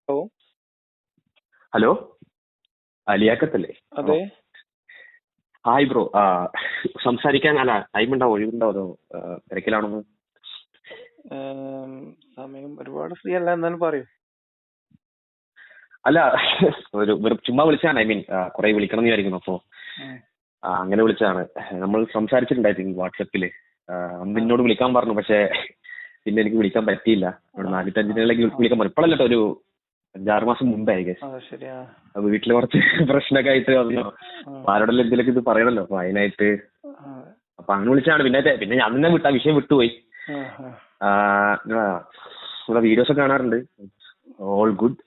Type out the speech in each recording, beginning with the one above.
Hello. Hello, അലിയാക്കത്തല്ലേ? അതെ. Hi bro. സംസാരിക്കാൻ അല്ല ടൈം ഉണ്ടാവോ, ഒഴിവുണ്ടാവോ, അതോ തിരക്കിലാണെന്ന്? സമയം ഒരുപാട് ഫ്രീ അല്ല, എന്നാലും പറയൂ. അല്ല, ചുമ്മാ വിളിച്ചാണ്. ഐ മീൻ കുറെ വിളിക്കണം എന്ന് വിചാരിക്കുന്നു. അപ്പോ ഉം. അങ്ങനെ വിളിച്ചതാണ്. നമ്മൾ സംസാരിച്ചിട്ടുണ്ടായിരുന്നു വാട്സപ്പില്. അന്ന് ആ, എന്നോട് വിളിക്കാൻ പറഞ്ഞു, പക്ഷെ പിന്നെ എനിക്ക് വിളിക്കാൻ പറ്റിയില്ല. ആ, ആ, നാട്ടിലഞ്ചിലേക്ക് ആ. വിളിക്കാൻ പറഞ്ഞു. ഇപ്പോഴല്ലോ, ഒരു 5-6 മാസം മുമ്പായി. ആ, ശരിയാ. വീട്ടില് കുറച്ച് പ്രശ്നമൊക്കെ ആയിട്ട് വന്നു. ആരോടെല്ലാം എന്തെങ്കിലും ഇത് പറയണല്ലോ, അപ്പൊ അതിനായിട്ട് അപ്പൊ അങ്ങനെ വിളിച്ചാണ്. പിന്നെ ഞാൻ തന്നെ വിഷയം വിട്ടുപോയി. നമ്മുടെ വീഡിയോസ് ഒക്കെ കാണാറുണ്ട്. All good.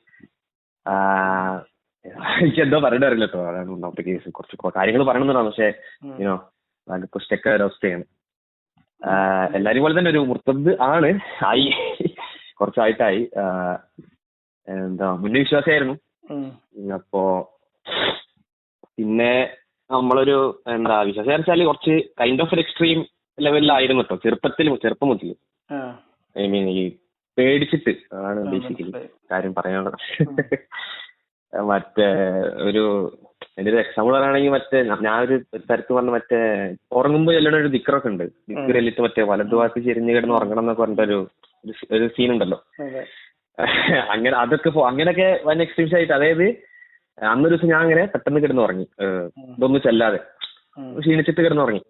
എനിക്ക് എന്തോ പറയണ്ട അറിയില്ല കേട്ടോ. അതാണ് ഒന്നാമത്തെ കേസ്. കുറച്ച് കാര്യങ്ങൾ പറയണമെന്നാണ്, പക്ഷെ യുനോ അതിപ്പോ സ്റ്റെക്ക് ആയ അവസ്ഥയാണ്. എല്ലാരും പോലെ തന്നെ ഒരു മുർത്തദ് ആണ്. ആയി, കുറച്ചായിട്ടായി. എന്താ, മുന്നേ വിശ്വാസമായിരുന്നു. അപ്പോ പിന്നെ നമ്മളൊരു വിശ്വാസം വെച്ചാല് കുറച്ച് കൈൻഡ് ഓഫ് ഒരു എക്സ്ട്രീം ലെവലിലായിരുന്നു കേട്ടോ. ചെറുപ്പം മുതൽ. ഐ മീൻ ഈ പേടിച്ചിട്ട് ആണ് ബേസിക്കലി കാര്യം പറയാനുള്ളത്. മറ്റേ എന്റെ ഒരു എക്സാമ്പിൾ പറയുകയാണെങ്കിൽ, ഞാനൊരു തരത്ത് പറഞ്ഞ ഉറങ്ങുമ്പോ ചെല്ലുന്ന ഒരു ദിക്റൊക്കെ ഉണ്ട്. ദിക്ർ എല്ലിട്ട് വലതുഭാഗത്ത് ചെരിഞ്ഞ് കിടന്ന് ഉറങ്ങണം എന്നൊക്കെ പറഞ്ഞിട്ടൊരു ഒരു സീൻ ഉണ്ടല്ലോ. അങ്ങനെ അങ്ങനെയൊക്കെ വൻ എക്സ്ട്രീംസ് ആയിട്ട്. അതായത് അന്നൊരു ദിവസം ഞാൻ അങ്ങനെ പെട്ടെന്ന് കിടന്ന് ഉറങ്ങി, ഇതൊന്നും ചെല്ലാതെ ക്ഷീണിച്ചിട്ട് കിടന്ന് ഉറങ്ങി.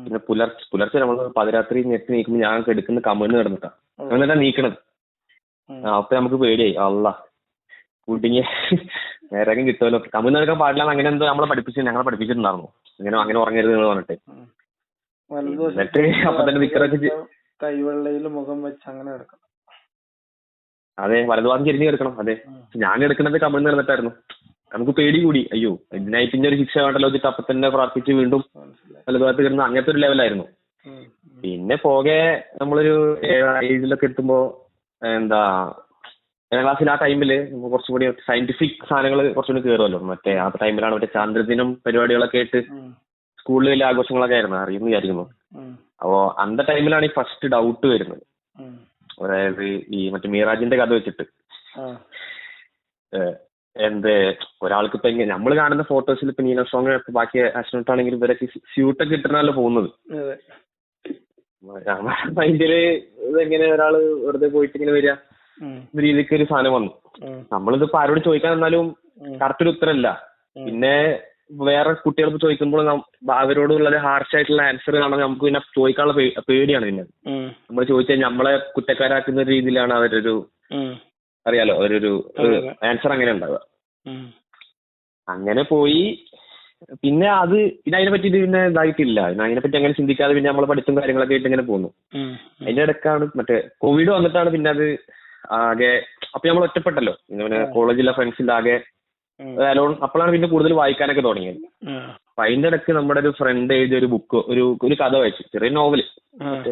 പിന്നെ പുലർച്ചെ നമ്മൾ പാതിരാത്രി ഞെട്ടി നീക്കുമ്പോൾ ഞാൻ എടുക്കുന്ന കമിഴ്ന്ന് കിടന്നിട്ടാ എന്നിട്ടാ നീക്കണത്. അപ്പൊ നമുക്ക് പേടിയായി, അള്ളാ കുടുങ്ങിയ നേരം കിട്ടുമല്ലോ, കമിഴ്ന്ന് കിടക്കാൻ പാടില്ല അങ്ങനെ എന്തോ ഞങ്ങളെ പഠിപ്പിച്ചിട്ടുണ്ടായിരുന്നു. അങ്ങനെ ഉറങ്ങരുത് എന്ന് പറഞ്ഞിട്ട്. എന്നിട്ട് അപ്പൊ തന്നെ ദിക്റൊക്കെ കൈവെള്ളയിൽ മുഖം വെച്ച് അങ്ങനെ കിടക്കണം. അതെ, വലതുഭാഗം ചെരിഞ്ഞ് കിടക്കണം. അതെ, ഞാൻ എടുക്കുന്നത് കമിഴ്ന്ന് കിടന്നിട്ടായിരുന്നു. നമുക്ക് പേടി കൂടി, അയ്യോ ഇതിനായി പിന്നെ ഒരു ശിക്ഷ വേണ്ടല്ലോ വെച്ചിട്ട് അപ്പൊ തന്നെ പ്രാർത്ഥിച്ച് വീണ്ടും വലതുഭാഗത്ത് കിടന്ന് അങ്ങനത്തെ ഒരു ലെവലായിരുന്നു. പിന്നെ പോകെ നമ്മളൊരു ഏജിലൊക്കെ എത്തുമ്പോ ഏഴാം ക്ലാസ്സിൽ ആ ടൈമില് കുറച്ചുകൂടി സയന്റിഫിക് സാധനങ്ങൾ കുറച്ചുകൂടി കയറുമല്ലോ. ആ ടൈമിലാണ് ചാന്ദ്രദിനം പരിപാടികളൊക്കെ ആയിട്ട് സ്കൂളിൽ വലിയ ആഘോഷങ്ങളൊക്കെ ആയിരുന്നു, അറിയുന്നു വിചാരിക്കുന്നു. അപ്പോ അന്ന ടൈമിലാണ് ഈ ഫസ്റ്റ് ഡൗട്ട് വരുന്നത്. അതായത് ഈ മീറാജിന്റെ കഥ വെച്ചിട്ട് ഒരാൾക്ക് ഇപ്പൊ നമ്മള് കാണുന്ന ഫോട്ടോസിൽ ഇപ്പൊ നീന സോങ് ബാക്കി ആസ്ട്രോണോട്ട് ആണെങ്കിലും ഇവരൊക്കെ സ്യൂട്ടൊക്കെ ഇട്ടിട്ടാണല്ലോ പോകുന്നത്. മൈൻഡില് ഇതെങ്ങനെ ഒരാള് വെറുതെ പോയിട്ട് ഇങ്ങനെ വരിക രീതിക്ക് ഒരു സാധനം വന്നു. നമ്മളിതിപ്പോ ആരോട് ചോദിക്കാൻ വന്നാലും കറക്റ്റ് ഒരു ഉത്തരമില്ല. പിന്നെ വേറെ കുട്ടികൾക്ക് ചോദിക്കുമ്പോൾ അവരോടുള്ള ഹാർഷ് ആയിട്ടുള്ള ആൻസർ കാണാൻ നമുക്ക് പിന്നെ ചോദിക്കാനുള്ള പേടിയാണ്. പിന്നെ നമ്മൾ ചോദിച്ചാൽ നമ്മളെ കുറ്റക്കാരാക്കുന്ന രീതിയിലാണ് അവരൊരു അറിയാലോ അവരൊരു ആൻസർ അങ്ങനെ ഉണ്ടാവുക. അങ്ങനെ പോയി പിന്നെ അതിനെ പറ്റി പിന്നെ ഇതായിട്ടില്ല. അതിനെപ്പറ്റി അങ്ങനെ ചിന്തിക്കാതെ പിന്നെ നമ്മളെ പഠിത്തം കാര്യങ്ങളൊക്കെ ആയിട്ട് ഇങ്ങനെ പോകുന്നു. അതിന്റെ ഇടയ്ക്കാണ് കോവിഡ് വന്നിട്ടാണ് പിന്നെ അത് ആകെ. അപ്പൊ നമ്മൾ ഒറ്റപ്പെട്ടല്ലോ, ഇങ്ങനെ കോളേജിലെ ഫ്രണ്ട്സിന്റെ ആകെ അലോൺ. അപ്പോഴാണ് പിന്നെ കൂടുതൽ വായിക്കാനൊക്കെ തുടങ്ങിയത്. അപ്പൊ അതിന്റെ ഇടയ്ക്ക് നമ്മുടെ ഒരു ഫ്രണ്ട് എഴുതിയ ഒരു ബുക്ക്, ഒരു കഥ വായിച്ചു, ചെറിയ നോവല്,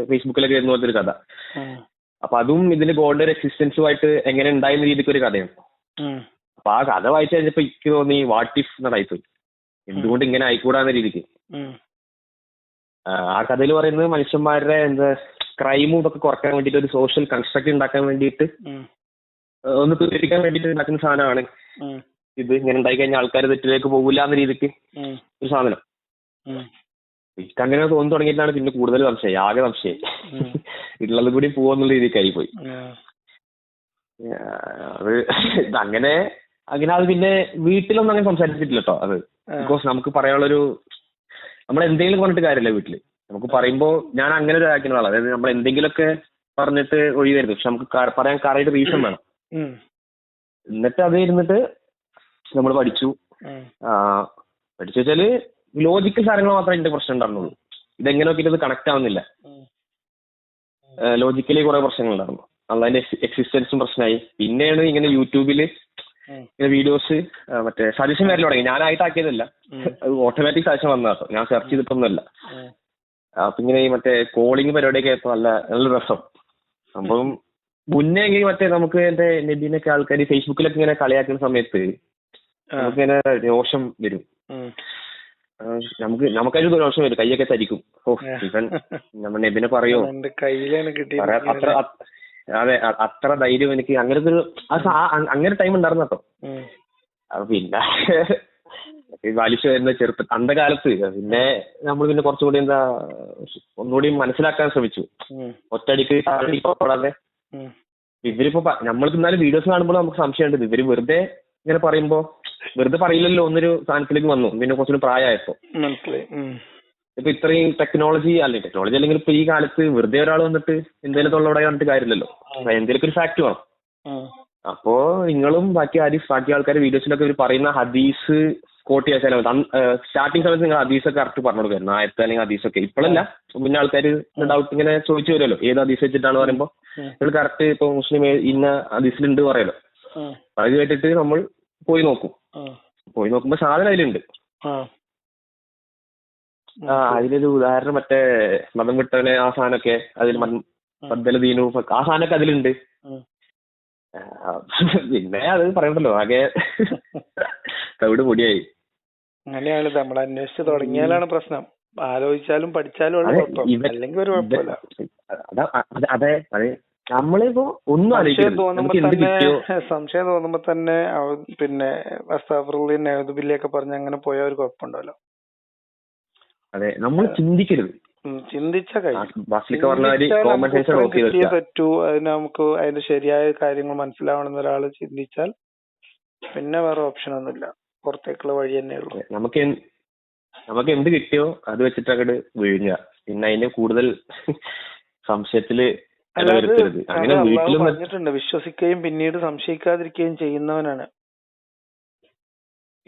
ഫേസ്ബുക്കിലൊക്കെ എഴുതുന്ന പോലത്തെ ഒരു കഥ. അപ്പൊ അതും ഇതിന്റെ ഗോഡിന്റെ ഒരു എക്സിസ്റ്റൻസുമായിട്ട് എങ്ങനെ ഉണ്ടായിരുന്ന രീതിക്ക് ഒരു കഥയാണ്. അപ്പൊ ആ കഥ വായിച്ചു കഴിഞ്ഞപ്പോ എനിക്ക് തോന്നി വാട്ട് ഇഫ് എന്നതായിപ്പോയി, എന്തുകൊണ്ട് ഇങ്ങനെ ആയിക്കൂടാന്ന രീതിക്ക്. ആ കഥയിൽ പറയുന്നത് മനുഷ്യന്മാരുടെ ക്രൈമും ഇതൊക്കെ കുറക്കാൻ വേണ്ടിയിട്ട്, ഒരു സോഷ്യൽ കൺസ്ട്രക്ട് ഉണ്ടാക്കാൻ വേണ്ടിയിട്ട്, ഒന്ന് പ്രേരിപ്പിക്കാൻ വേണ്ടിയിട്ട് ഉണ്ടാക്കുന്ന സാധനമാണ് ഇത്. ഇങ്ങനെ ഉണ്ടായി കഴിഞ്ഞാൽ ആൾക്കാർ തെറ്റിലേക്ക് പോകില്ല എന്ന രീതിക്ക് ഒരു സാധനം. എനിക്ക് അങ്ങനെ തോന്നി തുടങ്ങിയിട്ടാണ് പിന്നെ കൂടുതൽ ആകെ സംശയം ഉള്ളത് കൂടി പോവെന്നുള്ള രീതിക്കായി പോയി. അങ്ങനെ അത് പിന്നെ വീട്ടിലൊന്നും അങ്ങനെ സംസാരിച്ചിട്ടില്ല കേട്ടോ. അത് ബിക്കോസ് നമുക്ക് പറയാനുള്ളൊരു, നമ്മൾ എന്തെങ്കിലും പറഞ്ഞിട്ട് കാര്യമില്ല വീട്ടില്. നമുക്ക് പറയുമ്പോ ഞാൻ അങ്ങനെ ഒരു ആക്കുന്ന ആളാണ്. അതായത് നമ്മൾ എന്തെങ്കിലുമൊക്കെ പറഞ്ഞിട്ട് ഒഴിവരുത്, പക്ഷെ നമുക്ക് പറയാൻ കറക്റ്റ് റീസൺ വേണം. എന്നിട്ട് അത് ഇരുന്നിട്ട് നമ്മൾ പഠിച്ചു വെച്ചാല് ലോജിക്കൽ കാര്യങ്ങൾ മാത്രമേ എന്റെ പ്രശ്നം ഉണ്ടായിരുന്നുള്ളൂ. ഇതെങ്ങനെ നോക്കിയിട്ട് ഇത് കണക്ട് ആവുന്നില്ല. ലോജിക്കലി കുറെ പ്രശ്നങ്ങൾ ഉണ്ടായിരുന്നു. അതിന്റെ എക്സിസ്റ്റൻസും പ്രശ്നമായി. പിന്നെയാണ് ഇങ്ങനെ യൂട്യൂബില് വീഡിയോസ് സജഷൻ വരൽ തുടങ്ങി. ഞാനായിട്ടാക്കിയതല്ല, അത് ഓട്ടോമാറ്റിക് സജഷൻ വന്നതാട്ടോ, ഞാൻ സെർച്ച് ചെയ്തിട്ടൊന്നുമല്ല. അപ്പൊ ഇങ്ങനെ ഈ കോളിംഗ് പരിപാടിയൊക്കെ ആയപ്പോ നല്ല രസം സംഭവം. മുന്നേ എങ്കിൽ നമുക്ക് എന്റെ നബീനൊക്കെ ആൾക്കാർ ഫേസ്ബുക്കിലൊക്കെ ഇങ്ങനെ കളിയാക്കുന്ന സമയത്ത് നമുക്കിങ്ങനെ രോഷം വരും. നമുക്കൊരു രോഷം വരും, കൈയൊക്കെ തരിക്കും. ഓ ഇവൻ നമ്മുടെ നബിനെ പറയോ, അതെ അത്ര ധൈര്യം എനിക്ക് അങ്ങനത്തെ ഒരു അങ്ങനെ ടൈം ഉണ്ടായിരുന്നു കേട്ടോ. അപ്പൊ പിന്നെ വലിച്ചു വരുന്ന അന്ത കാലത്ത് പിന്നെ നമ്മൾ പിന്നെ കുറച്ചുകൂടി ഒന്നുകൂടി മനസ്സിലാക്കാൻ ശ്രമിച്ചു. ഒറ്റയടിക്ക് താഴെ ഇവരിപ്പോ നമ്മൾക്ക് ഇന്നാലും വീഡിയോസ് കാണുമ്പോൾ നമുക്ക് സംശയമുണ്ട്, ഇവര് വെറുതെ ഇങ്ങനെ പറയുമ്പോ വെറുതെ പറയില്ലല്ലോ എന്നൊരു സാധനത്തിലേക്ക് വന്നു. പിന്നെ കുറച്ചൊരു പ്രായമായപ്പോ ഇപ്പൊ ഇത്രയും ടെക്നോളജി അല്ലെങ്കിൽ ഇപ്പൊ ഈ കാലത്ത് വെറുതെ ഒരാൾ വന്നിട്ട് എന്തെങ്കിലും തൊള്ളവിടെ കണ്ടിട്ട് കാര്യമില്ലല്ലോ, എന്തെങ്കിലും ഒരു ഫാക്ട് വേണം. അപ്പോ നിങ്ങളും ബാക്കി ആൾക്കാർ വീഡിയോസിലൊക്കെ ഇവർ പറയുന്ന ഹദീസ് കോട്ട് ചെയ്യാൻ സ്റ്റാർട്ടിങ് സമയത്ത് നിങ്ങൾ ഹദീസൊക്കെ കറക്റ്റ് പറഞ്ഞു കൊടുക്കായിരുന്നു, ആയത്തെ അല്ലെങ്കിൽ ഹദീസൊക്കെ. ഇപ്പോഴല്ല, പിന്നെ ആൾക്കാർ ഡൗട്ട് ഇങ്ങനെ ചോദിച്ചു വരുമല്ലോ ഏത് ഹദീസ് വെച്ചിട്ടാണ് പറയുമ്പോൾ നിങ്ങൾ കറക്റ്റ് ഇപ്പൊ മുസ്ലിം ഇന്ന ഹദീസിലുണ്ട് പറയല്ലോ. അത് കേട്ടിട്ട് നമ്മൾ പോയി നോക്കുമ്പോ സാധനം അതിലുണ്ട്. അതിലൊരു ഉദാഹരണം മറ്റേ മതം വിട്ടവനെ ആ സാധനമൊക്കെ അതിൽ ദീനു ആ സാധനമൊക്കെ അതിലുണ്ട്. പിന്നെ അത് പറയണ്ടല്ലോ, ആകെ തവിട് പൊടിയായി. അങ്ങനെയാണ് നമ്മൾ അന്വേഷിച്ച് തുടങ്ങിയാലാണ് പ്രശ്നം. ആലോചിച്ചാലും പഠിച്ചാലും അല്ലെങ്കിൽ ഒരു കുഴപ്പമില്ല. അതെ അതെ, നമ്മളിപ്പോ ഒന്നും സംശയം തോന്നുമ്പോ തന്നെ പിന്നെ നഅൂദുബില്ലയൊക്കെ പറഞ്ഞ് അങ്ങനെ പോയ ഒരു കുഴപ്പമുണ്ടല്ലോ. അതെ, നമ്മൾ ചിന്തിക്കരുത്. ചിന്തിച്ചാൽ പറ്റൂ. അതിന് നമുക്ക് അതിന്റെ ശരിയായ കാര്യങ്ങൾ മനസ്സിലാവണമെന്ന് ഒരാൾ ചിന്തിച്ചാൽ പിന്നെ വേറെ ഓപ്ഷൻ ഒന്നുമില്ല, പുറത്തേക്കുള്ള വഴി തന്നെ ഉള്ളൂ. നമുക്ക് എന്ത് കിട്ടിയോ അത് വെച്ചിട്ട് അങ്ങോട്ട് വിഴുങ്ങ. പിന്നെ അതിന് കൂടുതൽ സംശയത്തില് അങ്ങനെ വീട്ടിലും പറഞ്ഞിട്ടുണ്ട്, വിശ്വസിക്കുകയും പിന്നീട് സംശയിക്കാതിരിക്കുകയും ചെയ്യുന്നവനാണ്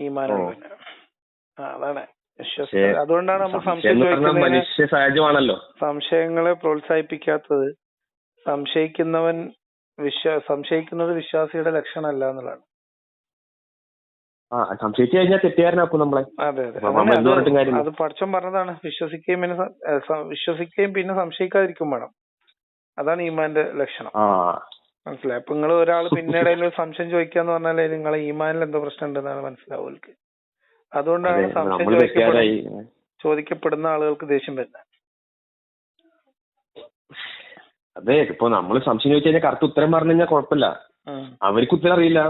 ഈമാനുള്ളവൻ. അതാണ് അതുകൊണ്ടാണ് നമ്മൾ മനുഷ്യ സഹജമാണല്ലോ സംശയങ്ങളെ പ്രോത്സാഹിപ്പിക്കാത്തത്. സംശയിക്കുന്നത് വിശ്വാസിയുടെ ലക്ഷണമല്ല എന്നുള്ളതാണ്. സംശയിച്ചു കഴിഞ്ഞാൽ തെറ്റുകാരനാക്കും നമ്മളെ. അതെ അതെ, അത് പടച്ചോൻ പറഞ്ഞതാണ്. വിശ്വസിക്കുകയും പിന്നെ സംശയിക്കാതിരിക്കും വേണം. അതാണ് ഈമാന്റെ ലക്ഷണം. മനസ്സിലായി? അപ്പൊ നിങ്ങൾ ഒരാൾ പിന്നീട് സംശയം ചോദിക്കാന്ന് പറഞ്ഞാലേ നിങ്ങളെ ഈമാനിൽ എന്തോ പ്രശ്നം ഉണ്ടെന്നാണ് മനസ്സിലാവുക. അതുകൊണ്ടാണ് സംശയം ചോദിക്കപ്പെടുന്ന ആളുകൾക്ക് ദേഷ്യം വരുന്നത്. അതെ, ഇപ്പൊ നമ്മള് സംശയം ചോദിച്ചു കഴിഞ്ഞാൽ കറക്റ്റ് ഉത്തരം പറഞ്ഞു കഴിഞ്ഞാൽ കുഴപ്പമില്ല. അവർക്ക് ഉത്തരം അറിയില്ല,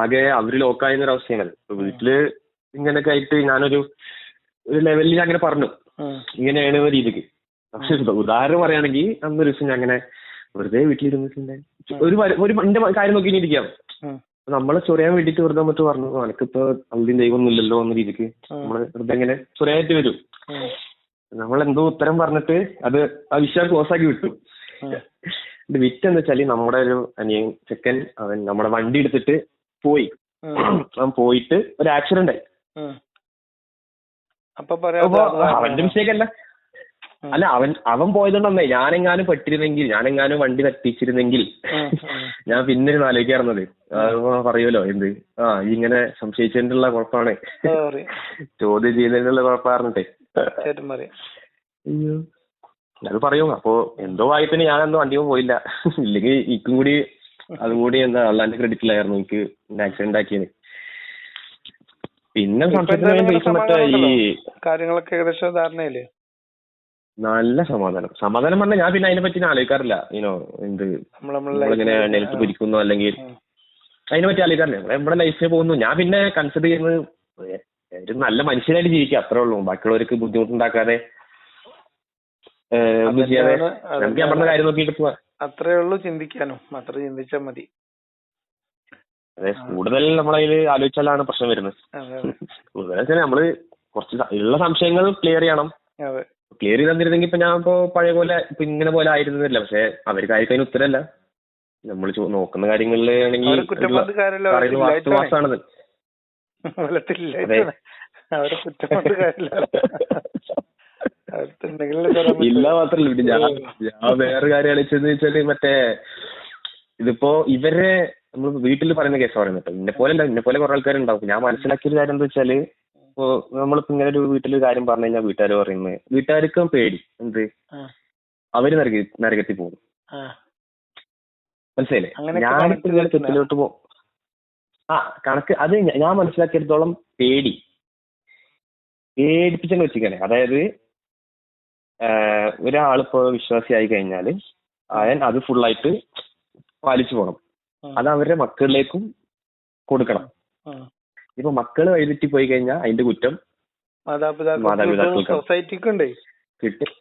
ആകെ അവര് ലോക്കായുന്ന ഒരു അവസ്ഥയാണ്. ഇപ്പൊ വീട്ടില് ഇങ്ങനെയൊക്കെ ആയിട്ട് ഞാനൊരു ലെവലിൽ അങ്ങനെ പറഞ്ഞു ഇങ്ങനെയാണ് രീതിക്ക്. പക്ഷെ ഉദാഹരണം പറയുകയാണെങ്കിൽ അന്നൊരു ദിവസം ഞാൻ അങ്ങനെ വെറുതെ വീട്ടിലിരുന്നിട്ടുണ്ട്, ഒരു എന്റെ കാര്യം നോക്കിയിരിക്കാം. നമ്മളെ ചൊറിയാൻ വേണ്ടിട്ട് വെറുതെ മറ്റു പറഞ്ഞു, എനിക്കിപ്പോ അന്ത്യം ദൈവമൊന്നും ഇല്ലല്ലോ എന്ന രീതിക്ക് നമ്മള് വെറുതെ ഇങ്ങനെ ചൊറിയായിട്ട് വരും. നമ്മളെന്തോ ഉത്തരം പറഞ്ഞിട്ട് അത് ആ വിശ്വാസം ക്ലോസാക്കി വിട്ടു. വിറ്റെന്ന് വെച്ചാല് നമ്മുടെ ഒരു അനിയൻ ചെക്കൻ അവൻ നമ്മുടെ വണ്ടി എടുത്തിട്ട് പോയി. അവൻ പോയിട്ട് ഒരു ആക്സിഡന്റ് ആയി. അവന്റെ മിസ്റ്റേക്ക് അല്ല, അവൻ പോയതുകൊണ്ടേ ഞാനെങ്ങാനും പെട്ടിരുന്നെങ്കിൽ, ഞാനെങ്ങാനും വണ്ടി തട്ടിച്ചിരുന്നെങ്കിൽ ഞാൻ പിന്നെ ഒരു ആലോചിക്കാറുന്നത് പറയുമല്ലോ എന്ത് ഇങ്ങനെ സംശയിച്ചതിനുള്ള കുഴപ്പമാണ്, ചോദ്യം ചെയ്യുന്നതിനുള്ള കുഴപ്പമായിരുന്നിട്ടേ അത് പറയും. അപ്പൊ എന്തോ ആയിപ്പിന് ഞാനൊന്നും വണ്ടിയോ പോയില്ല, ഇല്ലെങ്കിൽ എനിക്കും കൂടി അതും കൂടി അള്ളാന്റെ ക്രെഡിറ്റിലായിരുന്നു എനിക്ക് ആക്സിഡന്റ് ആക്കിയത്. പിന്നെ മറ്റേ ഈ കാര്യങ്ങളൊക്കെ ഏകദേശം ധാരണയില്ലേ? നല്ല സമാധാനം പറഞ്ഞാൽ ഞാൻ പിന്നെ അതിനെ പറ്റി ആലോചിക്കാറില്ല. നമ്മളിങ്ങനെ നിലത്ത് പിരിക്കുന്നു അല്ലെങ്കിൽ അതിനെ പറ്റി ആലോചിക്കാറില്ല. നമ്മുടെ ലൈഫിൽ പോകുന്നു. ഞാൻ പിന്നെ കൺസിഡർ ചെയ്യുന്നത് ഒരു നല്ല മനുഷ്യനായിട്ട് ജീവിക്കുക, അത്രേ ഉള്ളൂ. ബാക്കിയുള്ളവർക്ക് ബുദ്ധിമുട്ടുണ്ടാക്കാതെ ഒന്നും ചെയ്യാതെ നമുക്ക് ഞാൻ പറഞ്ഞ കാര്യം നോക്കിയിട്ട് പോവാ. അത്രേ ഉള്ളൂ ചിന്തിക്കാനും, അത്ര ചിന്തിച്ചാൽ മതി. അതെ, കൂടുതൽ നമ്മളതിൽ ആലോചിച്ചാലാണ് പ്രശ്നം വരുന്നത്. കൂടുതൽ വെച്ചാൽ നമ്മള് കുറച്ച് ഉള്ള സംശയങ്ങൾ ക്ലിയർ ചെയ്യണം. ക്ലിയർ ചെയ്ത് തന്നിരുന്നെങ്കിൽ ഇപ്പൊ ഞാൻ ഇപ്പൊ പഴയ പോലെ ഇപ്പൊ ഇങ്ങനെ പോലെ ആയിരുന്നില്ല. പക്ഷെ അവർക്ക് അതിന് ഉത്തരമല്ല, നമ്മൾ നോക്കുന്ന കാര്യങ്ങളിൽ ആണെങ്കിൽ വാസ്തവാണത്. ഇല്ല മാത്രല്ല, പിന്നെ ഞാൻ വേറെ കാര്യം ആലോചിച്ചെന്ന് വെച്ചാല് മറ്റേ ഇതിപ്പോ ഇവരെ നമ്മൾ വീട്ടിൽ പറയുന്ന കേസ് പറയുന്നത് ഇന്നെ പോലെ കുറെ ആൾക്കാരുണ്ടാവും. ഞാൻ മനസ്സിലാക്കിയൊരു കാര്യം എന്താ വെച്ചാല്, ഇപ്പൊ നമ്മളിപ്പോ ഇങ്ങനെ ഒരു വീട്ടിലൊരു കാര്യം പറഞ്ഞു കഴിഞ്ഞാൽ വീട്ടുകാർ പറയുന്നത്, വീട്ടുകാർക്കും പേടി എന്ത് അവര് നരകത്തിൽ പോകും. മനസ്സിലായില്ലേ? ഞാനിപ്പോ ഇങ്ങനെ തെറ്റിലോട്ട് കണക്ക് അത് ഞാൻ മനസ്സിലാക്കിയെടുത്തോളം പേടിപ്പിച്ചെന്ന് വെച്ചിരിക്കണേ. അതായത് ഒരാളിപ്പോ വിശ്വാസിയായി കഴിഞ്ഞാല് അത് ഫുള്ളായിട്ട് പാലിച്ചു പോകണം. അത് അവരുടെ മക്കളിലേക്കും കൊടുക്കണം. ഇപ്പൊ മക്കള് വഴിതെറ്റി പോയി കഴിഞ്ഞാൽ അതിന്റെ കുറ്റം മാതാപിതാക്കൾക്ക് സൊസൈറ്റിക്കുണ്ടേ. കിട്ടും.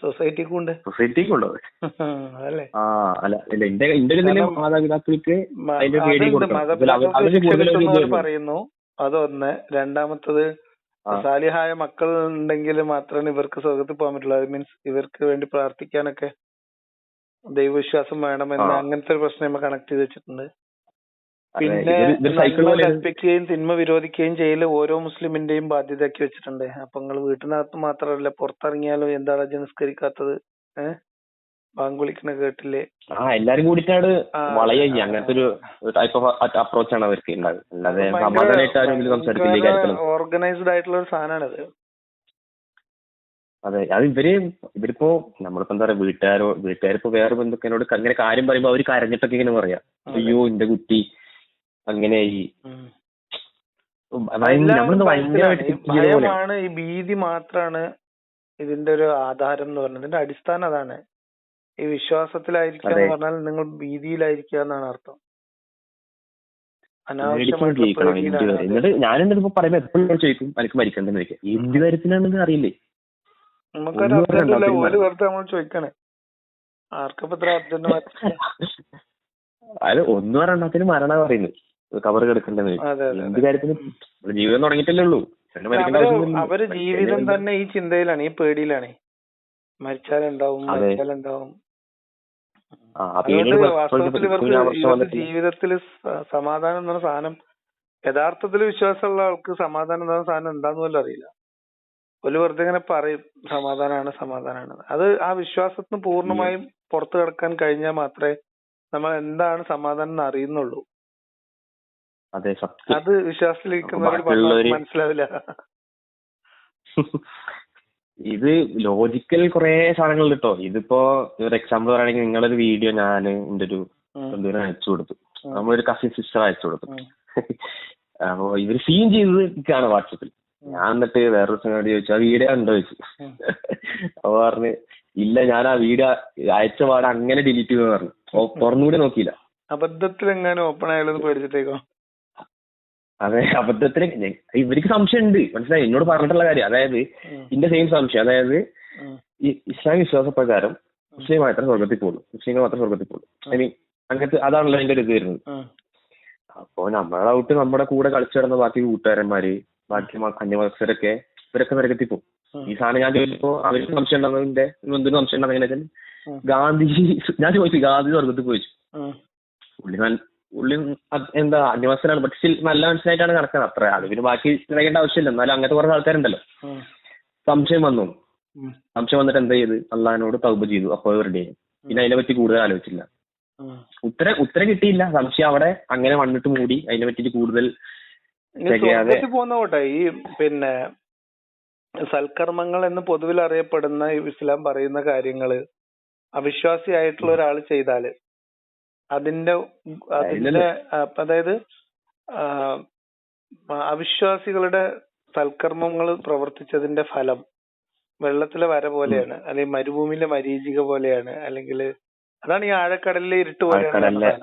സൊസൈറ്റിക്കുണ്ട്. സൊസൈറ്റിക്കുണ്ടോ? അതല്ലേ. അല്ല എന്റെ മാതാപിതാക്കൾക്ക് അതിന്റെ പേടി കൊടുക്കണം പറയുന്നു. അതൊന്ന്. രണ്ടാമത്തത് സാലിഹായ മക്കൾ ഉണ്ടെങ്കിൽ മാത്രമേ ഇവർക്ക് സ്വർഗത്തിൽ പോകാൻ പറ്റുള്ളൂ. അത് മീൻസ് ഇവർക്ക് വേണ്ടി പ്രാർത്ഥിക്കാനൊക്കെ ദൈവവിശ്വാസം വേണമെന്ന് അങ്ങനത്തെ ഒരു പ്രശ്നം നമ്മൾ കണക്ട് ചെയ്ത് വെച്ചിട്ടുണ്ട്. പിന്നെ നന്മ കൽപ്പിക്കുകയും തിന്മ വിരോധിക്കുകയും ചെയ്യൽ ഓരോ മുസ്ലിമിന്റെയും ബാധ്യതയാക്കി വെച്ചിട്ടുണ്ട്. അപ്പൊ നിങ്ങൾ വീട്ടിനകത്ത് മാത്രമല്ല പുറത്തിറങ്ങിയാലും എന്താണ് നിസ്കരിക്കാത്തത്? ബാങ്ക് വിളിക്കണ കേട്ടില്ലേ? എല്ലാരും കൂടിയിട്ടാണ് വളയുക. അങ്ങനത്തെ ഒരു ടൈപ്പ് ഓഫ് അപ്രോച്ച് ആണ് അവർക്ക് ഉണ്ടാകും. അല്ലാതെ സമാധാനമായിട്ട് സംസാരിക്കില്ല. ഓർഗനൈസ്ഡ് ആയിട്ടുള്ള ഒരു സാധനമാണത്. അതെ, അത് ഇവരിപ്പോ നമ്മളിപ്പോ എന്താ പറയാ, വീട്ടുകാരിപ്പോ വേറെ ബന്ധുക്കളോട് അങ്ങനെ കാര്യം പറയുമ്പോ അവര് കരഞ്ഞിട്ടൊക്കെ ഇങ്ങനെ പറയാ, അയ്യോ എന്റെ കുട്ടി അങ്ങനെയായി. ഭയമാണ്, ഈ ഭീതി മാത്രാണ് ഇതിന്റെ ഒരു ആധാരം എന്ന് പറയുന്നത്. ഇതിന്റെ അടിസ്ഥാനം അതാണ്. ഈ വിശ്വാസത്തിലായിരിക്കുക എന്ന് പറഞ്ഞാൽ നിങ്ങൾ ഭീതിയിലായിരിക്കുക എന്നാണ് അർത്ഥം. എന്നിട്ട് ഞാനെന്തിപ്പോ പറയുമ്പോ എപ്പോഴും ചോദിക്കും എനിക്ക് മരിക്കണ്ടെന്ന് ചോദിക്കാം. എന്ത് കാര്യത്തിനാണെന്ന് അറിയില്ലേ? നമുക്കൊരു അർജന്റില്ല, ഒരു വെറുതെ നമ്മൾ ചോദിക്കണേ ആർക്കപ്പോ ഇത്ര അർജന്റ്? അത് ഒന്നും രണ്ടാമത്തിന് മരണം പറയുന്നത് കവർ കിടക്കണ്ടെന്ന്. എന്ത് കാര്യത്തിന്? ജീവിതം തുടങ്ങിയിട്ടല്ലേ ഉള്ളൂ. അവര് ജീവിതം തന്നെ ഈ ചിന്തയിലാണ്, ഈ പേടിയിലാണ്. മരിച്ചാലുണ്ടാവും. വാസ്തവത്തിൽ ഇവർക്ക് ജീവിതത്തിൽ സമാധാനം എന്ന സാധനം, യഥാർത്ഥത്തിൽ വിശ്വാസമുള്ള ആൾക്ക് സമാധാനം എന്ന സാധനം എന്താന്ന് പോലും അറിയില്ല. ഒരു വെറുതെ ഇങ്ങനെ പറയും സമാധാനാണ്. അത് ആ വിശ്വാസത്തിന് പൂർണ്ണമായും പുറത്തു കടക്കാൻ കഴിഞ്ഞാൽ മാത്രമേ നമ്മൾ എന്താണ് സമാധാനം എന്ന് അറിയുന്നുള്ളൂ. അത് വിശ്വാസത്തിലിരിക്കുന്നവർ മനസ്സിലാവില്ല. ഇത് ലോജിക്കൽ കുറെ സാധനങ്ങൾ കേട്ടോ. ഇതിപ്പോ ഒരു എക്സാമ്പിൾ പറയുകയാണെങ്കിൽ നിങ്ങളൊരു വീഡിയോ ഞാൻ എന്റെ ഒരു ബന്ധുവിനെ അയച്ചു കൊടുത്തു. നമ്മളൊരു കസിൻ സിസ്റ്റർ അയച്ചു കൊടുത്തു. അപ്പൊ ഇവര് സീൻ ചെയ്തത് വാട്സപ്പിൽ. ഞാൻ എന്നിട്ട് വേറൊരു സംഗതി ചോദിച്ചു, ആ വീഡിയോ ഉണ്ടോ ചോദിച്ചു. അപ്പൊ പറഞ്ഞ് ഇല്ല, ഞാൻ ആ വീഡിയോ അയച്ച പാടെ അങ്ങനെ ഡിലീറ്റ് ചെയ്തെന്ന് പറഞ്ഞു. തുറന്നുകൂടി നോക്കിയില്ല. അബദ്ധത്തിൽ എങ്ങനെ ഓപ്പൺ ആയാലും പേടിച്ചിട്ടേക്കോ? അതെ, അബദ്ധത്തിന് ഇവർക്ക് സംശയം ഉണ്ട്, മനസ്സിലായി. എന്നോട് പറഞ്ഞിട്ടുള്ള കാര്യം, അതായത് ഇതിന്റെ സെയിം സംശയം. അതായത് ഈ ഇസ്ലാം വിശ്വാസപ്രകാരം മുസ്ലിം മാത്രം സ്വർഗത്തിൽ പോകുള്ളൂ, മുസ്ലിങ്ങൾ മാത്രം സ്വർഗത്തിൽ പോകുള്ളൂ. ഇനി അങ്ങനത്തെ അതാണല്ലോ അതിന്റെ ഒരു ഇത് വരുന്നത്. അപ്പൊ നമ്മുടെ ഡൗട്ട്, നമ്മുടെ കൂടെ കളിച്ചു കിടന്ന ബാക്കി കൂട്ടുകാരന്മാര്, ബാക്കി അന്യമതസ്ഥരൊക്കെ ഇവരൊക്കെ നരകത്തിൽ പോകും. ഈ സാധനം ഞാൻ ചോദിച്ചപ്പോ അവർക്ക് സംശയം ഉണ്ടാകുന്നതിന്റെ എന്തൊരു സംശയം ഉണ്ടാകുന്ന എങ്ങനെ വെച്ചാൽ ഗാന്ധിജി, ഞാൻ ചോദിച്ചു ഗാന്ധി സ്വർഗത്തിൽ പോയിച്ചു. ഉള്ളി എന്താ അന്യവസ്ഥനാണ്, പക്ഷെ സ്റ്റിൽ നല്ല മനസ്സിലായിട്ടാണ് നടക്കുന്നത്. അത്ര അത് പിന്നെ ബാക്കി തിരക്കേണ്ട ആവശ്യമില്ല. എന്നാലും അങ്ങനത്തെ കുറേ ആൾക്കാരുണ്ടല്ലോ. സംശയം വന്നിട്ട് എന്താ ചെയ്ത് അള്ളാഹിനോട് തൗബ ചെയ്തു. അപ്പോൾ റെഡി ആയി. പിന്നെ അതിനെ പറ്റി കൂടുതൽ ആലോചിച്ചില്ല. ഉത്തരം കിട്ടിയില്ല. സംശയം അവിടെ അങ്ങനെ വന്നിട്ട് മൂടി. അതിനെ പറ്റി കൂടുതൽ പോന്നോട്ടെ. ഈ പിന്നെ സൽക്കർമ്മങ്ങൾ എന്ന് പൊതുവിൽ അറിയപ്പെടുന്ന ഇസ്ലാം പറയുന്ന കാര്യങ്ങള് അവിശ്വാസിയായിട്ടുള്ള ഒരാൾ ചെയ്താല് അതിന്റെ അതായത് അവിശ്വാസികളുടെ സൽക്കർമ്മങ്ങൾ പ്രവർത്തിച്ചതിന്റെ ഫലം വെള്ളത്തിലെ വര പോലെയാണ്, അല്ലെങ്കിൽ മരുഭൂമിയിലെ മരീചിക പോലെയാണ്, അല്ലെങ്കിൽ അതാണ് ഈ ആഴക്കടലിലെ ഇരുട്ട് പോലെയാണ്.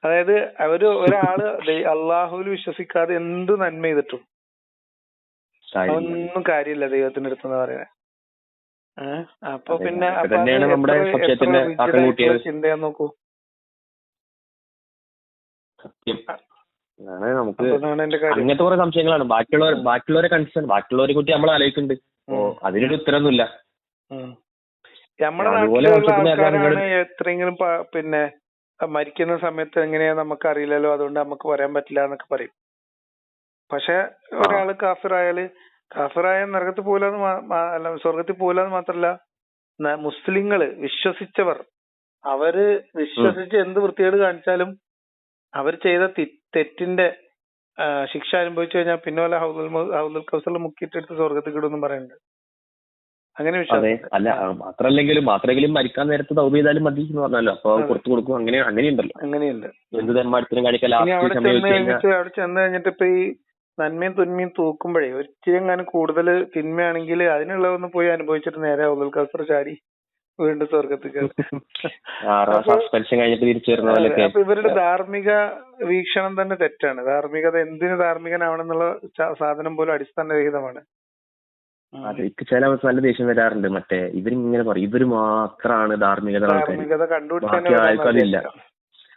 അതായത് ഒരാള് അള്ളാഹുവിൽ വിശ്വസിക്കാതെ എന്ത് നന്മ ചെയ്തിട്ടും അതൊന്നും കാര്യമില്ല ദൈവത്തിന്റെ അടുത്തെന്ന് പറയുന്നത്. അപ്പൊ പിന്നെ ചിന്തയാ നോക്കൂ. നമുക്ക് അങ്ങനത്തെ കുറെ സംശയങ്ങളാണ്. ബാക്കിയുള്ളവരെ കൺസേൺ, ബാക്കിയുള്ളവരെ കുറിച്ച് നമ്മൾ ആലോചിക്കുന്നുണ്ട്. അതിനൊരു ഉത്തരമൊന്നുമില്ല. നമ്മുടെ നാട്ടിലുള്ള ആൾക്കാരാണ് എത്രയെങ്കിലും പിന്നെ മരിക്കുന്ന സമയത്ത് എങ്ങനെയാ നമുക്ക് അറിയില്ലല്ലോ, അതുകൊണ്ട് നമുക്ക് പറയാൻ പറ്റില്ല എന്നൊക്കെ പറയും. പക്ഷെ ഒരാള് കാഫിറായ നരകത്തിൽ പോകില്ല, സ്വർഗത്തിൽ പോകില്ല എന്ന് മാത്രല്ല, മുസ്ലിങ്ങള് വിശ്വസിച്ചവർ അവര് വിശ്വസിച്ച് എന്ത് വൃത്തികേട് കാണിച്ചാലും അവർ ചെയ്ത തെറ്റിന്റെ ശിക്ഷ അനുഭവിച്ചു കഴിഞ്ഞാൽ പിന്നെ വല്ല ഹൗദുൽ കൗസറിൽ മുക്കിയിട്ടെടുത്ത് സ്വർഗത്തിൽ കിടുമെന്നും പറയുന്നുണ്ട്. അങ്ങനെ അല്ല മാത്രമെങ്കിലും മരിക്കാൻ നേരത്തെ തൗബ ചെയ്താലും മതി എന്ന് പറഞ്ഞല്ലോ. അപ്പൊ പുറത്തു കൊടുക്കും. അങ്ങനെയുണ്ടല്ലോ. അങ്ങനെയുണ്ട്. എന്ത് ധർമ്മത്തിനും കാണിക്കാൻ അവിടെ ചെന്ന് കഴിഞ്ഞിട്ട് ഇപ്പൊ ഈ നന്മയും തിന്മയും തൂക്കുമ്പോഴേ ഒരിച്ചിരി എങ്ങാനും കൂടുതൽ തിന്മയാണെങ്കിൽ അതിനുള്ളതൊന്ന് പോയി അനുഭവിച്ചിട്ട് നേരെ അബ്ദുൽ ഖാദർ ചാടി വീണ്ടും സ്വർഗത്തിൽ കയറും. സസ്പെൻഷൻ കഴിഞ്ഞിട്ട് തിരിച്ചു വരുന്ന പോലെയൊക്കെ. അപ്പൊ ഇവരുടെ ധാർമ്മിക വീക്ഷണം തന്നെ തെറ്റാണ്. ധാർമ്മികത എന്തിന് ധാർമ്മികനാവണമെന്നുള്ള സാധനം പോലും അടിസ്ഥാനരഹിതമാണ്. അതെ, ചില നല്ല ദേഷ്യം വരാറുണ്ട്. മറ്റേ ഇവരിങ്ങനെ പറയും ഇവര് മാത്രമാണ് ധാർമ്മികത ബാക്കി ആർക്കും അതില്ല.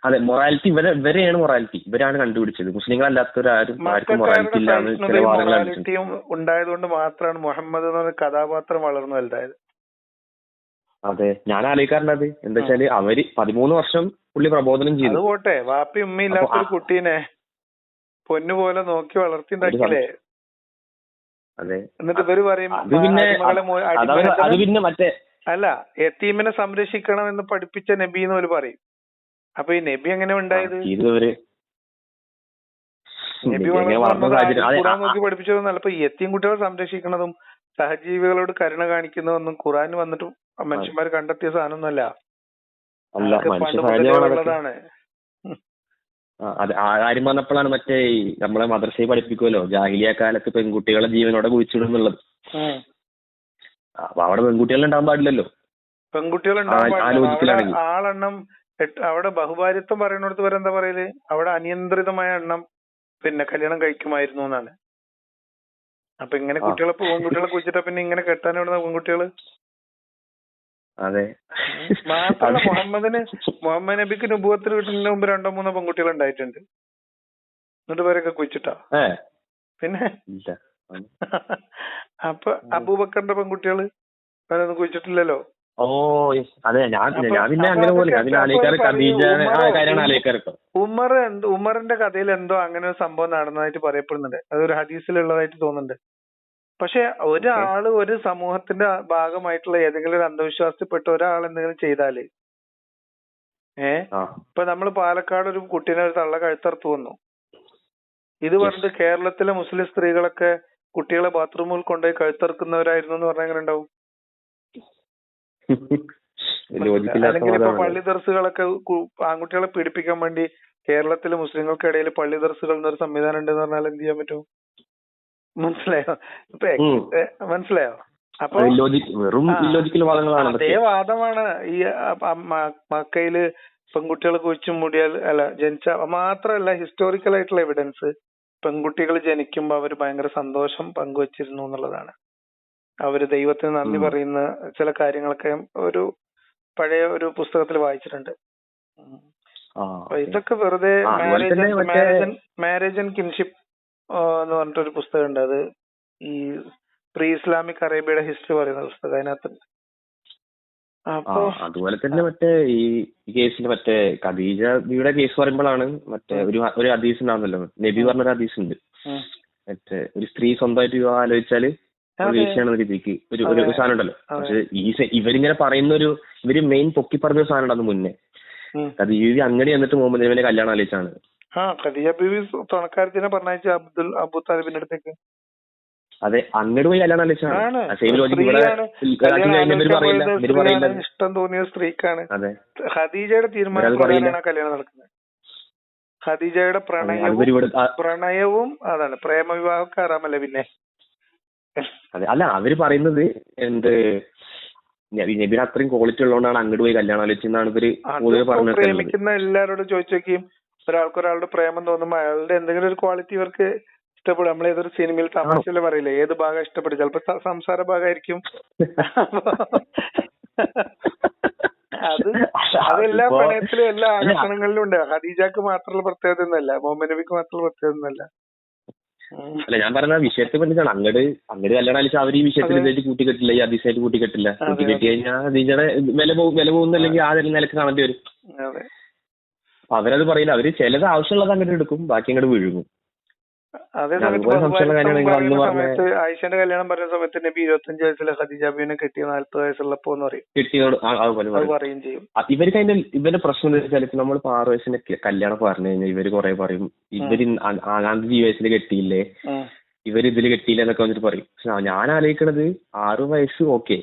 അതെ, മൊറാലിറ്റി ഇവരെയാണ് മൊറാലിറ്റി, ഇവരാണ് കണ്ടുപിടിച്ചത്. മുസ്ലിങ്ങളല്ലാത്തവരാരും ആർക്കും മൊറാലിറ്റി ഇല്ലാന്ന് ചില വാദങ്ങൾ ഉണ്ടായതുകൊണ്ട് മാത്രമാണ് മുഹമ്മദ് എന്ന കഥാപാത്രം വളർന്നു വലുതായത്. അതെ, ഞാൻ ആലോചിക്കാറുണ്ട് അത്. എന്താ വെച്ചാല് അവര് 13 വർഷം പുള്ളി പ്രബോധനം ചെയ്തു. അത് പോട്ടെ, വാപ്പി ഉമ്മയില്ലാത്തൊരു കുട്ടീനെ പൊന്നുപോലെ നോക്കി വളർത്തിണ്ടാക്കില്ലേ. അതെ, എന്നിട്ട് ഇവര് പറയും അത് പിന്നെ മറ്റേ അല്ല, യതീമിനെ സംരക്ഷിക്കണം എന്ന് പഠിപ്പിച്ച നബി എന്ന് പോലും പറയും. അപ്പൊ ഈ നബി എങ്ങനെ ഉണ്ടായത്? നബി ഖുർആൻ നോക്കി പഠിപ്പിച്ചതൊന്നല്ല. ഇപ്പൊ യതീം കുട്ടികളെ സംരക്ഷിക്കണതും സഹജീവികളോട് കരുണ കാണിക്കുന്നതൊന്നും ഖുർആനിൽ വന്നിട്ട് മനുഷ്യന്മാർ കണ്ടെത്തിയ സാധനമൊന്നുമല്ല. പണ്ടുള്ളതാണ്. ആ കാര്യം പറഞ്ഞപ്പോഴാണ് മറ്റേ നമ്മളെ മദ്രസയിൽ പഠിപ്പിക്കുമല്ലോ ജാഹിലിയ കാലത്ത് പെൺകുട്ടികളെ ജീവനോടെ കുഴിച്ചിടുന്നുള്ളത്. അപ്പൊ അവിടെ പെൺകുട്ടികൾ ഉണ്ടാവാൻ പാടില്ലല്ലോ. പെൺകുട്ടികൾ ആളെണ്ണം അവിടെ ബഹുഭാര്യത്വം പറയുന്നിടത്ത് വരെ എന്താ പറയല്, അവിടെ അനിയന്ത്രിതമായ എണ്ണം പിന്നെ കല്യാണം കഴിക്കുമായിരുന്നു എന്നാണ്. അപ്പൊ ഇങ്ങനെ പെൺകുട്ടികളെ കുഴിച്ചിട്ടാ പിന്നെ ഇങ്ങനെ കെട്ടാൻ എവിടുന്ന പെൺകുട്ടികള്? അതെ, മാത്രമല്ല മുഹമ്മദ് നബിക്ക് നുബുവത്തിൽ കിട്ടുന്നതിന് മുമ്പ് 2-3 പെൺകുട്ടികൾ ഉണ്ടായിട്ടുണ്ട്. എന്നിട്ട് പേരൊക്കെ കുഴിച്ചിട്ടാ. പിന്നെ അപ്പൊ അബൂബക്കറിന്റെ പെൺകുട്ടികള് അവരൊന്നും കുഴിച്ചിട്ടില്ലല്ലോ. ഓ അതെ, ഞാൻ പിന്നെ അങ്ങനെ ഉമറിന്റെ കഥയിൽ എന്തോ അങ്ങനെ ഒരു സംഭവം നടന്നതായിട്ട് പറയപ്പെടുന്നുണ്ട്. അതൊരു ഹദീസിലുള്ളതായിട്ട് തോന്നുന്നുണ്ട്. പക്ഷെ ഒരാള് ഒരു സമൂഹത്തിന്റെ ഭാഗമായിട്ടുള്ള ഏതെങ്കിലും ഒരു അന്ധവിശ്വാസത്തിൽപ്പെട്ട ഒരാൾ എന്തെങ്കിലും ചെയ്താല് ഇപ്പൊ നമ്മള് പാലക്കാട് ഒരു കുട്ടീനെ ഒരു തള്ള കഴുത്തറുത്തു വന്നു. ഇത് പറഞ്ഞിട്ട് കേരളത്തിലെ മുസ്ലിം സ്ത്രീകളൊക്കെ കുട്ടികളെ ബാത്റൂമിൽ കൊണ്ടുപോയി കഴുത്തറുക്കുന്നവരായിരുന്നു എന്ന് പറഞ്ഞാൽ എങ്ങനെ ഉണ്ടാവും? അല്ലെങ്കിൽ ഇപ്പൊ പള്ളി ദർസുകളൊക്കെ ആൺകുട്ടികളെ പീഡിപ്പിക്കാൻ വേണ്ടി കേരളത്തിലെ മുസ്ലിങ്ങൾക്കിടയിൽ പള്ളി ദർസുകൾ എന്നൊരു സംവിധാനം ഉണ്ടെന്ന് പറഞ്ഞാൽ എന്ത് ചെയ്യാൻ പറ്റും? മനസ്സിലായോ? മനസ്സിലായോ? അപ്പൊ അതേ വാദമാണ് ഈ മക്കയില് പെൺകുട്ടികൾ കുഴിച്ചു മൂടിയാൽ ജനിച്ച മാത്രമല്ല, ഹിസ്റ്റോറിക്കൽ ആയിട്ടുള്ള എവിഡൻസ് പെൺകുട്ടികൾ ജനിക്കുമ്പോ അവര് ഭയങ്കര സന്തോഷം പങ്കുവച്ചിരുന്നു എന്നുള്ളതാണ്. അവര് ദൈവത്തിന് നന്ദി പറയുന്ന ചില കാര്യങ്ങളൊക്കെ ഒരു പഴയ ഒരു പുസ്തകത്തിൽ വായിച്ചിട്ടുണ്ട്. ഇതൊക്കെ വെറുതെ മാരേജ് ആൻഡ് കിൻഷിപ്പ് എന്ന് പറഞ്ഞിട്ടൊരു പുസ്തകം ഉണ്ട്. അത് ഈ പ്രീ ഇസ്ലാമിക് അറേബ്യയുടെ ഹിസ്റ്ററി പറയുന്ന പുസ്തകം. അതിനകത്ത് അതുപോലെ തന്നെ മറ്റേ ഈ കേസിൽ മറ്റേ ഖദീജയുടെ കേസ് പറയുമ്പോഴാണ് മറ്റേ ഒരു ഹദീസ് ഉണ്ടാവുന്നല്ലോ, നബി പറഞ്ഞൊരു ഹദീസ് ഉണ്ട്. മറ്റേ ഒരു സ്ത്രീ സ്വന്തമായിട്ട് വിവാഹം ആലോചിച്ചാല് വീഴ്ചയാണ് രീതിക്ക് ഒരു സാധനം ഉണ്ടല്ലോ. പക്ഷെ ഇവരിങ്ങനെ പറയുന്ന ഇവര് മെയിൻ പൊക്കി പറഞ്ഞ സാധനം ഉണ്ട്. അത് മുന്നേ ഖദീജ അങ്ങനെ എന്നിട്ട് മുഹമ്മദ് നബിനെ കല്യാണം ആലോചിച്ചാണ്. ഖദീജ ബീവി തുണക്കാരത്തിനെ പറഞ്ഞയച്ച അബൂ താലിബിന്റെ അടുത്തേക്ക്. അതെ, അങ്ങോട്ട് പോയി കല്യാണം ആലോചിച്ചാണ്. ഇഷ്ടം തോന്നിയ സ്ത്രീക്കാണ്. ഖദീജയുടെ തീരുമാനപ്രകാരമാണ് കല്യാണം നടക്കുന്നത്. ഖദീജയുടെ പ്രണയവും അതാണ്. പ്രേമവിവാഹമൊക്കെ ആറാമല്ലേ പിന്നെ. അതെ, അല്ല അവര് പറയുന്നത് നബിന് അത്രയും ക്വാളിറ്റി ഉള്ളതുകൊണ്ടാണ് അങ്ങോട്ട് പോയി കല്യാണം ആലോചിച്ചെന്നാണ് ഇവര് പറഞ്ഞത്. പ്രേമിക്കുന്ന എല്ലാവരോടും ചോദിച്ചു നോക്കിയും ഒരാൾക്ക് ഒരാളുടെ പ്രേമം തോന്നുമ്പോ അയാളുടെ എന്തെങ്കിലും ഒരു ക്വാളിറ്റി ഇവർക്ക് ഇഷ്ടപ്പെടും. നമ്മൾ ഏതൊരു സിനിമയിൽ തമാശയില് പറയില്ലേ, ഏത് ഭാഗം ഇഷ്ടപ്പെടും? ചിലപ്പോ സംസാര ഭാഗമായിരിക്കും. അതെല്ലാ പ്രണയത്തിലും എല്ലാ ആകർഷണങ്ങളിലും ഉണ്ട്. ഖദീജക്ക് മാത്രമുള്ള പ്രത്യേകത ഒന്നല്ല, മുഹമ്മദ് നബിക്ക് മാത്രമുള്ള പ്രത്യേകത ഒന്നല്ല. അല്ല, ഞാൻ പറഞ്ഞ വിഷയത്തെ പറ്റിയാണ്. അങ്ങോട്ട് കല്യാണം ആലോചിച്ചാൽ അവർ ഈ വിഷയത്തിൽ ഇതായിട്ട് കൂട്ടിക്കെട്ടില്ല, ഈ അതിശയായിട്ട് കൂട്ടിക്കെട്ടില്ല. കൂട്ടിക്കെട്ടി കഴിഞ്ഞാൽ ഖദീജയുടെ വില പോകുന്നില്ലെങ്കിൽ ആ നിലക്ക് കാണേണ്ടി വരും. അപ്പൊ അവരത് പറയില്ല. അവര് ചിലത് ആവശ്യമുള്ളത് അങ്ങോട്ട് എടുക്കും, ബാക്കി അങ്ങോട്ട് വിഴുങ്ങും. സമയത്ത് ആയിഷയുടെ കല്യാണം പറഞ്ഞ സമയത്ത് നബി 25 വയസ്സിലെ ഖദീജ ബീവിനെ കെട്ടിയ 40 വയസ്സുള്ളപ്പോന്ന് പറയും. പറയും ചെയ്യും. ഇവർക്ക് ഇവരുടെ പ്രശ്നം എന്താ വെച്ചാൽ ഇപ്പൊ നമ്മളിപ്പോ 6 വയസ്സിന്റെ കല്യാണം പറഞ്ഞു കഴിഞ്ഞാൽ ഇവര് കുറെ പറയും ഇവര് 20 വയസ്സിൽ കെട്ടിയില്ലേ, ഇവര് ഇതില് കെട്ടിയില്ല എന്നൊക്കെ വന്നിട്ട് പറയും. പക്ഷെ ഞാൻ ആലോചിക്കണത് 6 വയസ്സ് ഓക്കെ.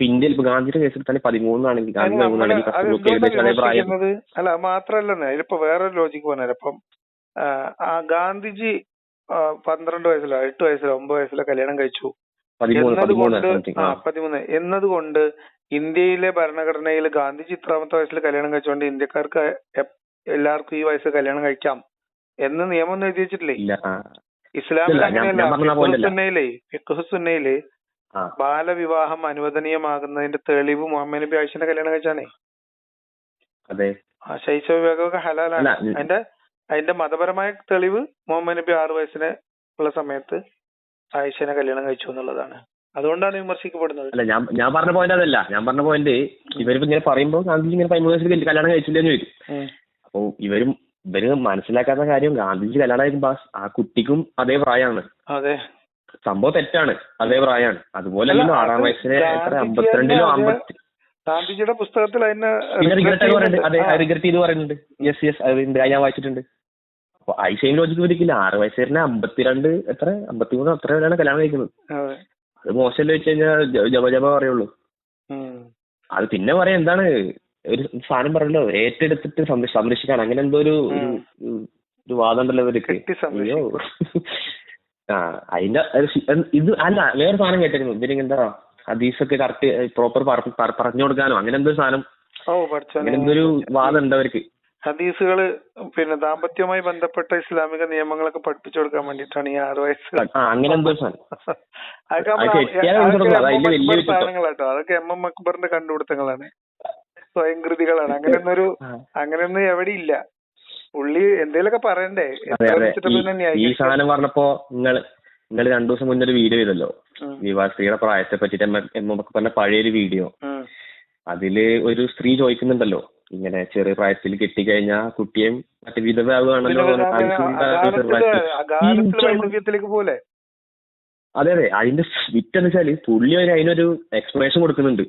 ഇന്ത്യയിൽ ഇപ്പൊ ഗാന്ധിയുടെ കേസിൽ തന്നെ 13 ആണെങ്കിൽ അല്ല മാത്രല്ല ഇതിപ്പോ വേറൊരു ലോജിക്ക് പറഞ്ഞുതരാം. ഇപ്പം ഗാന്ധിജി 12 വയസ്സിലോ 8 വയസ്സിലോ 9 വയസ്സിലോ കല്യാണം കഴിച്ചു 13 13 എന്നതുകൊണ്ട് ഇന്ത്യയിലെ ഭരണഘടനയിൽ ഗാന്ധിജി ഇത്രാമത്തെ വയസ്സിൽ കല്യാണം കഴിച്ചുകൊണ്ട് ഇന്ത്യക്കാർക്ക് എല്ലാവർക്കും ഈ വയസ്സ് കല്യാണം കഴിക്കാം എന്ന് നിയമം എഴുതി വെച്ചിട്ടില്ലേ? ഇസ്ലാമിൽ അങ്ങനെയല്ല. ഫിഖ്ഹ് സുന്നയില് ബാലവിവാഹം അനുവദനീയമാകുന്നതിന്റെ തെളിവ് മുഹമ്മദ് നബി ആയിഷനെ കല്യാണം കഴിച്ചാണേ. ശൈശവ വിവാഹമൊക്കെ ഹലാലാണ്. അതിന്റെ മതപരമായ തെളിവ് മുഹമ്മദ് നബി 6 വയസ്സിന് ഉള്ള സമയത്ത് ആയിഷനെ കല്യാണം കഴിച്ചു എന്നുള്ളതാണ്. അതുകൊണ്ടാണ് വിമർശിക്കപ്പെടുന്നത്. അല്ല, ഞാൻ പറഞ്ഞ പോയിന്റ് അതല്ല. ഞാൻ പറഞ്ഞ പോയിന്റ് ഇവരിപ്പോ ഇങ്ങനെ പറയുമ്പോൾ ഗാന്ധിജി ഇങ്ങനെ 13 വയസ്സിൽ കല്യാണം കഴിച്ചില്ലെന്ന് ചോദിക്കും. അപ്പൊ ഇവര് മനസ്സിലാക്കാത്ത കാര്യം ഗാന്ധിജി കല്യാണം കഴിക്കുമ്പോ ആ കുട്ടിക്കും അതേ പ്രായമാണ്. അതെ, സംഭവം തെറ്റാണ്. അതേ പ്രായമാണ്. അതുപോലെ 6 വയസ്സിന് 52-ലോ 50 ഗാന്ധിജിയുടെ പുസ്തകത്തിൽ റിഗ്രറ്റ് ചെയ്ത് പറയുന്നുണ്ട്. യെസ് ഞാൻ വായിച്ചിട്ടുണ്ട്. അപ്പൊ ഐഷയും ലോജിക്ക് വരിക്കില്ല. 6 വയസ്സുകാരനെ 52 53 അത്രയാണ് കല്യാണം കഴിക്കുന്നത്. അത് മോശമല്ലേ വെച്ച് കഴിഞ്ഞാൽ ജപ പറയുള്ളൂ. അത് പിന്നെ പറയാം എന്താണ് ഒരു സാധനം പറയല്ലോ, ഏറ്റെടുത്തിട്ട് സംരക്ഷിക്കാൻ അങ്ങനെ എന്തോ ഒരു വാദം ഉണ്ടല്ലോ ഇവർക്ക്. അതിന്റെ ഇത് അല്ല, വേറെ സാധനം കേട്ടിരുന്നു. ഇതിനെന്താ ഹദീസൊക്കെ കറക്റ്റ് പ്രോപ്പർ പറഞ്ഞു കൊടുക്കാനോ അങ്ങനെ എന്തോ സാധനം, അങ്ങനെ എന്തോ ഒരു വാദം ഉണ്ട് അവർക്ക്. ഹദീസുകള് പിന്നെ ദാമ്പത്യവുമായി ബന്ധപ്പെട്ട ഇസ്ലാമിക നിയമങ്ങളൊക്കെ പഠിപ്പിച്ചു കൊടുക്കാൻ വേണ്ടിട്ടാണ് ഈ 6 വയസ്സ്. അങ്ങനെ എന്തോ സാധനങ്ങളാട്ടോ. അതൊക്കെ എം അക്ബറിന്റെ കണ്ടുപിടുത്തങ്ങളാണ്, സ്വയംകൃതികളാണ്. അങ്ങനെയൊന്നും എവിടെ ഇല്ല. പുള്ളി എന്തേലൊക്കെ പറയണ്ടേ? ഈ സാധനം പറഞ്ഞപ്പോ നിങ്ങൾ 2 ദിവസം മുന്നേ ഒരു വീഡിയോ ചെയ്തല്ലോ, വിവാഹ സ്ത്രീയുടെ പ്രായത്തെ പറ്റിട്ട് എം അക്ബറിന്റെ പഴയൊരു വീഡിയോ. അതില് ഒരു സ്ത്രീ ചോദിക്കുന്നുണ്ടല്ലോ, ഇങ്ങനെ ചെറിയ പ്രായത്തിൽ കെട്ടിക്കഴിഞ്ഞാ കുട്ടിയും മറ്റു വിധവയാവുകയാണല്ലോ. അതെ, അതിന്റെ വിറ്റെന്ന് വെച്ചാല് പുള്ളി അതിനൊരു എക്സ്പ്ലനേഷൻ കൊടുക്കുന്നുണ്ട്.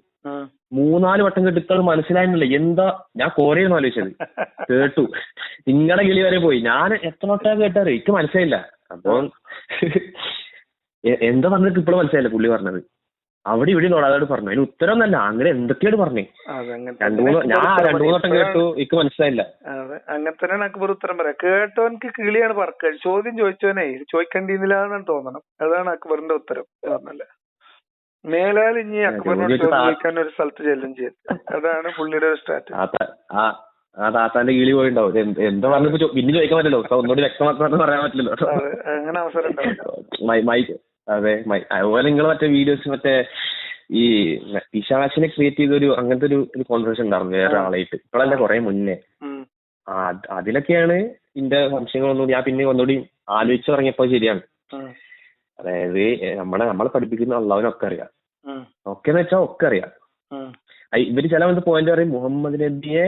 3-4 വട്ടം കെട്ടിത്തത് മനസ്സിലായിരുന്നില്ല. എന്താ ഞാൻ കോരയെന്ന് ആലോചിച്ചത്. കേട്ടു, നിങ്ങളുടെ കിളി വരെ പോയി. ഞാൻ എത്ര വട്ടം കേട്ടാറ് എനിക്ക് മനസ്സിലായില്ല. അപ്പൊ എന്താ പറഞ്ഞിട്ട് ഇപ്പോഴും മനസ്സിലായില്ല പുള്ളി പറഞ്ഞത്. അവിടെ ഇവിടെ നോടാതോട് പറഞ്ഞു. അതിന് ഉത്തരവൊന്നല്ല, അങ്ങനെ എന്തൊക്കെയാണ് പറഞ്ഞേ. ഞാൻ 2-3 വട്ടം കേട്ടു, എനിക്ക് മനസ്സിലായില്ല. അങ്ങനെ തന്നെയാണ് അക്ബർ ഉത്തരം പറയാം. കേട്ടവനക്ക് കിളിയാണ് പറക്കുക. ചോദ്യം ചോദിച്ചവനെ ചോദിക്കേണ്ടിന്നില്ലാന്നാണ് തോന്നണം. അതാണ് അക്ബറിന്റെ ഉത്തരം. പറഞ്ഞല്ലേ, മേലാൽ ഇനി അക്ബറിനോട് ചോദിക്കാൻ ഒരു സ്ഥലത്ത് ചെല്ലും ചെയ്യും. അതാണ് പുള്ളിയുടെ ഒരു സ്ട്രാറ്റജി. ആ താത്താന്റെ കിളി പോയിണ്ടാവും. എന്താ പറഞ്ഞപ്പോ പിന്നെ ചോദിക്കാൻ പറ്റില്ലല്ലോ, ഒന്നുകൂടി വ്യക്തമാക്കാൻ പറയാൻ പറ്റില്ലല്ലോ. അങ്ങനെ അവസരം ഉണ്ടാവില്ല. അതെ, അതുപോലെ നിങ്ങൾ മറ്റേ വീഡിയോസ് മറ്റേ ഈ പിശാചിനെ ക്രിയേറ്റ് ചെയ്തൊരു അങ്ങനത്തെ ഒരു കോൺവെർസേഷൻ ഉണ്ടായിരുന്നു വേറെ ആളായിട്ട്. ഇപ്പോഴല്ല, കുറെ മുന്നേ. അതിലൊക്കെയാണ് ഇതിന്റെ സംശയങ്ങളൊന്നും ഞാൻ പിന്നെ ഒന്നുകൂടി ആലോചിച്ചു തുടങ്ങിയപ്പോ ശരിയാണ്. അതായത് നമ്മളെ പഠിപ്പിക്കുന്ന അള്ളാഹുവിനൊക്കെ അറിയാം. ഒക്കെന്ന് വെച്ചാൽ ഒക്കെ അറിയാം. ഇവര് ചില പോയിന്റ് പറയും മുഹമ്മദ് നബിയെ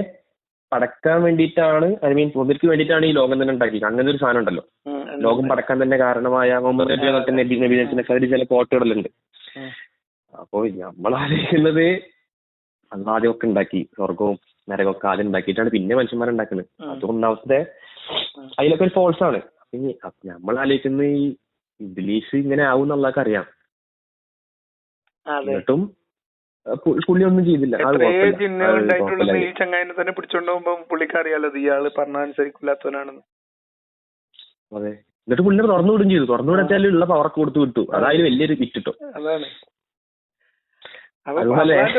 പടക്കാൻ വേണ്ടിയിട്ടാണ്, ഐ മീൻ ഇവർക്ക് വേണ്ടിയിട്ടാണ് ഈ ലോകം തന്നെ ഉണ്ടാക്കിയത്. അങ്ങനെ ഒരു സാധനം ഉണ്ടല്ലോ, ലോകം പടക്കാൻ തന്നെ കാരണമായ മുഹമ്മദ് നബി നബിനൊക്കെ അതിൽ ചില കോട്ടുകളുണ്ട്. അപ്പോ നമ്മൾ ആലോചിക്കുന്നത് അന്ന് ആദ്യമൊക്കെ ഉണ്ടാക്കി, സ്വർഗവും നരകമൊക്കെ ആദ്യം ഉണ്ടാക്കിയിട്ടാണ് പിന്നെ മനുഷ്യന്മാരുണ്ടാക്കുന്നത്. അതുകൊണ്ടാവത്തെ അതിലൊക്കെ ഒരു ഫോൾസ് ആണ്. നമ്മൾ ആലോചിക്കുന്നത് ഈ ഇബ്ലീസ് ഇങ്ങനെ ആവും എന്നുള്ളതൊക്കെ അറിയാം. എന്നിട്ടും പുള്ളി ഒന്നും ചെയ്തില്ല. ഈ ചങ്ങായിനെ തന്നെ പിടിച്ചോണ്ടുപോകുമ്പോ പുള്ളിക്കറിയാലോ ഇയാള് പറഞ്ഞ അനുസരിക്കില്ലാത്തവനാണെന്ന്. അതെ, എന്നിട്ട് പുള്ളി തുറന്നു വിടും ചെയ്തു. തുറന്നു വിടാച്ചാലും ഉള്ള പവറൊക്കെ കൊടുത്തു വിട്ടു. അതായത് വലിയൊരു വിറ്റിട്ടോ. അതാണ്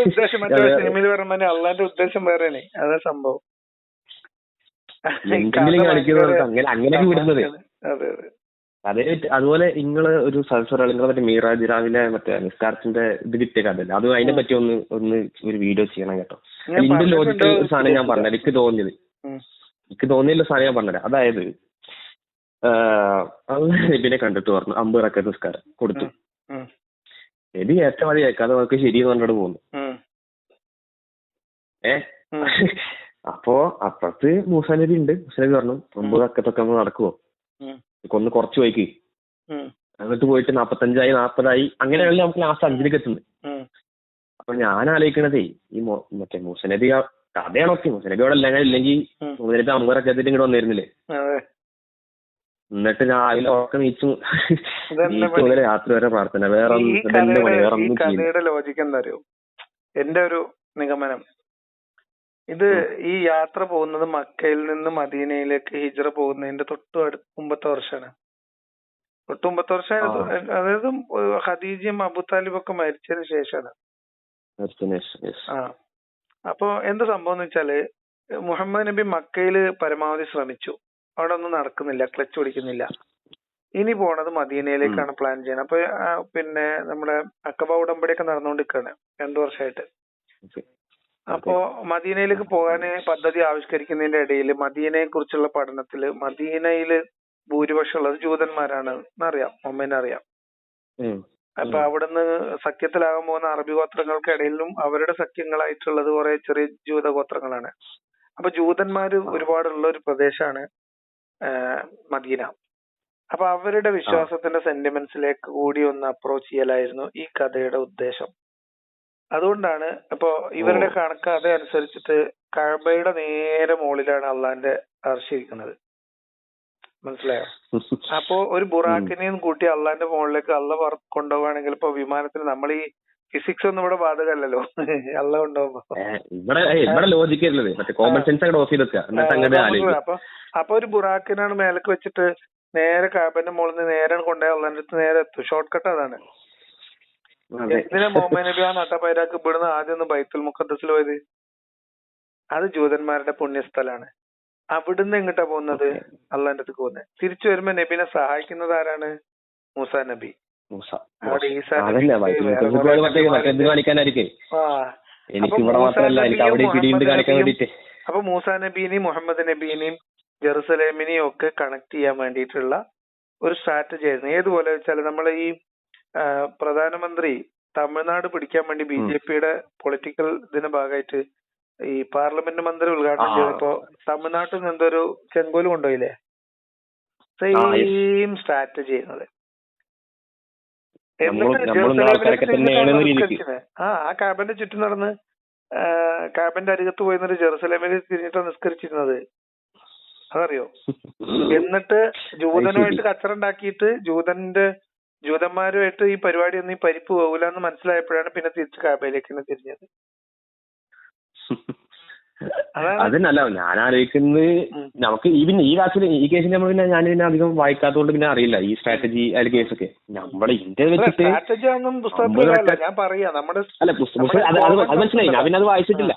ഉദ്ദേശം. സിനിമയിൽ പറയുമ്പോ അള്ളാന്റെ ഉദ്ദേശം വേറെയാണ്. അതാ സംഭവം. അങ്ങനെ വിടുന്നത്. അതെ. അതേ അതുപോലെ നിങ്ങള് ഒരു നിങ്ങളെ മറ്റേ മീറാജ് രാവിലെ മറ്റേ നിസ്കാരത്തിന്റെ ഇത് കിട്ടിയ കഥല്ലേ, അത് അതിനെ പറ്റി ഒന്ന് ഒരു വീഡിയോ ചെയ്യണം കേട്ടോ. ഇതിന്റെ ലോജിക്കൽ ഒരു സാധനം ഞാൻ പറഞ്ഞത് എനിക്ക് തോന്നിയുള്ള സാധനം ഞാൻ പറഞ്ഞത്. അതായത് നബിനെ കണ്ടിട്ട് പറഞ്ഞു 50 റക്അത്ത് നിസ്കാരം കൊടുത്തു. നബി ഏറ്റവും മതി കേൾക്കാതെ അവർക്ക് ശരിയെന്ന് പറഞ്ഞിട്ട് പോകുന്നു. അപ്പോ അപ്പുറത്ത് മൂസാ നബി ഉണ്ട്. മൂസാ നബി പറഞ്ഞു 50 റക്അത്തൊക്കെ നമ്മൾ നടക്കുവോ, ഒന്ന് കുറച്ച് പോയിക്ക്. എന്നിട്ട് പോയിട്ട് 45 40 അങ്ങനെയാണല്ലോ നമുക്ക് ലാസ്റ്റ് 5 എത്തുന്നത്. അപ്പൊ ഞാൻ ആലോചിക്കണതേ ഈ മറ്റേ മൂസനബി കഥയാണോ, മൂസനബി അവിടെ ഇല്ലെങ്കിൽ മൂസനബി 50 റക്അത്തിൽ ഇങ്ങോട്ട് വന്നിരുന്നില്ലേ. എന്നിട്ട് രാവിലെ ഒക്കെ നീച്ചു മുതൽ രാത്രി വരെ പ്രാർത്ഥന, വേറെ കഥയുടെ ലോജിക്ക് എന്താ അറിയോ? എന്റെ ഒരു നിഗമനം, ഇത് ഈ യാത്ര പോകുന്നത് മക്കയിൽ നിന്ന് മദീനയിലേക്ക് ഹിജ്റ പോകുന്നതിന്റെ തൊട്ട് മുമ്പത്തെ വർഷമാണ്. 8-9 വർഷം അതായത് ഖദീജയും അബൂതാലിബും ഒക്കെ മരിച്ചതിന് ശേഷമാണ്. ആ അപ്പൊ എന്ത് സംഭവം എന്ന് വെച്ചാല് മുഹമ്മദ് നബി മക്കയില് പരമാവധി ശ്രമിച്ചു, അവിടെ ഒന്നും നടക്കുന്നില്ല, ക്ലച്ച് പിടിക്കുന്നില്ല. ഇനി പോണത് മദീനയിലേക്കാണ് പ്ലാൻ ചെയ്യുന്നത്. അപ്പൊ പിന്നെ നമ്മുടെ അക്കബ ഉടമ്പടിയൊക്കെ നടന്നുകൊണ്ടിരിക്കുകയാണ് 2 വർഷമായിട്ട്. അപ്പോ മദീനയിലേക്ക് പോകാന് പദ്ധതി ആവിഷ്കരിക്കുന്നതിന്റെ ഇടയിൽ മദീനയെ കുറിച്ചുള്ള പഠനത്തില് മദീനയില് ഭൂരിപക്ഷം ഉള്ളത് ജൂതന്മാരാണ് എന്നറിയാം, അറിയാം. അപ്പൊ അവിടുന്ന് സഖ്യത്തിലാകാൻ പോകുന്ന അറബി ഗോത്രങ്ങൾക്കിടയിലും അവരുടെ സഖ്യങ്ങളായിട്ടുള്ളത് കുറെ ചെറിയ ജൂത ഗോത്രങ്ങളാണ്. അപ്പൊ ജൂതന്മാര് ഒരുപാടുള്ള ഒരു പ്രദേശമാണ് മദീന. അപ്പൊ അവരുടെ വിശ്വാസത്തിന്റെ സെന്റിമെന്റ്സിലേക്ക് കൂടി ഒന്ന് അപ്രോച്ച് ചെയ്യലായിരുന്നു ഈ കഥയുടെ ഉദ്ദേശം. അതുകൊണ്ടാണ് ഇപ്പൊ ഇവരുടെ കണക്കഥ അനുസരിച്ചിട്ട് കഅബയുടെ നേരെ മുകളിലാണ് അള്ളാന്റെ അർശ് ഇരിക്കുന്നത്. മനസ്സിലായോ? അപ്പോ ഒരു ബുറാക്കിനെയും കൂട്ടി അള്ളാന്റെ മുകളിലേക്ക് അള്ള കൊണ്ടുപോവുകയാണെങ്കിൽ ഇപ്പൊ വിമാനത്തിൽ നമ്മൾ ഈ ഫിസിക്സ് ഒന്നും ഇവിടെ ബാധകമല്ലല്ലോ. അള്ള കൊണ്ടുപോകുമ്പോ അപ്പൊ ഒരു ബുറാക്കിനാണ് മേലേക്ക് വെച്ചിട്ട് നേരെ കഅബന്റെ മുകളിൽ നിന്ന് നേരെ കൊണ്ടുപോയി അള്ളാന്റെ അടുത്ത് നേരെ എത്തും. ഷോർട്ട് കട്ട് അതാണ്. എന്തിനാ മുഹമ്മദ് നബി ആ നട്ടപ്പൈരാക്ക് ഇവിടുന്ന് ആദ്യം ഒന്ന് ബൈത്തുൽ മുഖദ്ദസിൽ പോയത്? അത് ജൂതന്മാരുടെ പുണ്യസ്ഥലാണ്. അവിടുന്ന് എങ്ങോട്ടാ പോകുന്നത്? അള്ളാന്റെ അടുത്ത് പോകുന്നത്. തിരിച്ചു വരുമ്പോ നബിനെ സഹായിക്കുന്നത് ആരാണ്? മൂസാ നബി. അവിടെ ഈസാ നബി. അപ്പൊ മൂസാ നബീനെയും മുഹമ്മദ് നബീനെയും ജെറുസലേമിനെയും ഒക്കെ കണക്ട് ചെയ്യാൻ വേണ്ടിയിട്ടുള്ള ഒരു സ്ട്രാറ്റജി ആയിരുന്നു. ഏതുപോലെ വെച്ചാൽ നമ്മളെ ഈ പ്രധാനമന്ത്രി തമിഴ്നാട് പിടിക്കാൻ വേണ്ടി ബിജെപിയുടെ പൊളിറ്റിക്കൽ ഇതിന്റെ ഭാഗമായിട്ട് ഈ പാർലമെന്റ് മന്ദിരം ഉദ്ഘാടനം ചെയ്തപ്പോ തമിഴ്നാട്ടിൽ നിന്ന് എന്തൊരു ചെങ്കോല് കൊണ്ടുപോയില്ലേ? സെയിം സ്ട്രാറ്റജി ചെയ്യുന്നത്. ആ കാബന്റെ ചുറ്റും നടന്ന് കാബന്റെ അരികത്ത് പോയിരുന്നത് ജെറുസലേമിൽ തിരിഞ്ഞിട്ട് നിസ്കരിച്ചിരുന്നത്. അതറിയോ? എന്നിട്ട് ജൂതനുമായിട്ട് കച്ചറ ഉണ്ടാക്കിയിട്ട് ജൂതന്മാരുമായിട്ട് ഈ പരിപാടി ഒന്നും ഈ പരിപ്പ് പോകില്ല എന്ന് മനസ്സിലായപ്പോഴാണ് പിന്നെ തിരിച്ച് കാബയിലേക്ക് തന്നെ തിരിഞ്ഞത്. അതല്ല ഞാൻ ആലോചിക്കുന്നത്, നമുക്ക് ഈ കേസിൽ നമ്മൾ പിന്നെ ഞാൻ പിന്നെ അധികം വായിക്കാത്തതുകൊണ്ട് പിന്നെ അറിയില്ല ഈ സ്ട്രാറ്റജി അതിൽ കേസൊക്കെ. നമ്മുടെ ഇന്ത്യ വെച്ചിട്ട് അത് മനസ്സിലായി. ഞാൻ പിന്നെ അത് വായിച്ചിട്ടില്ല.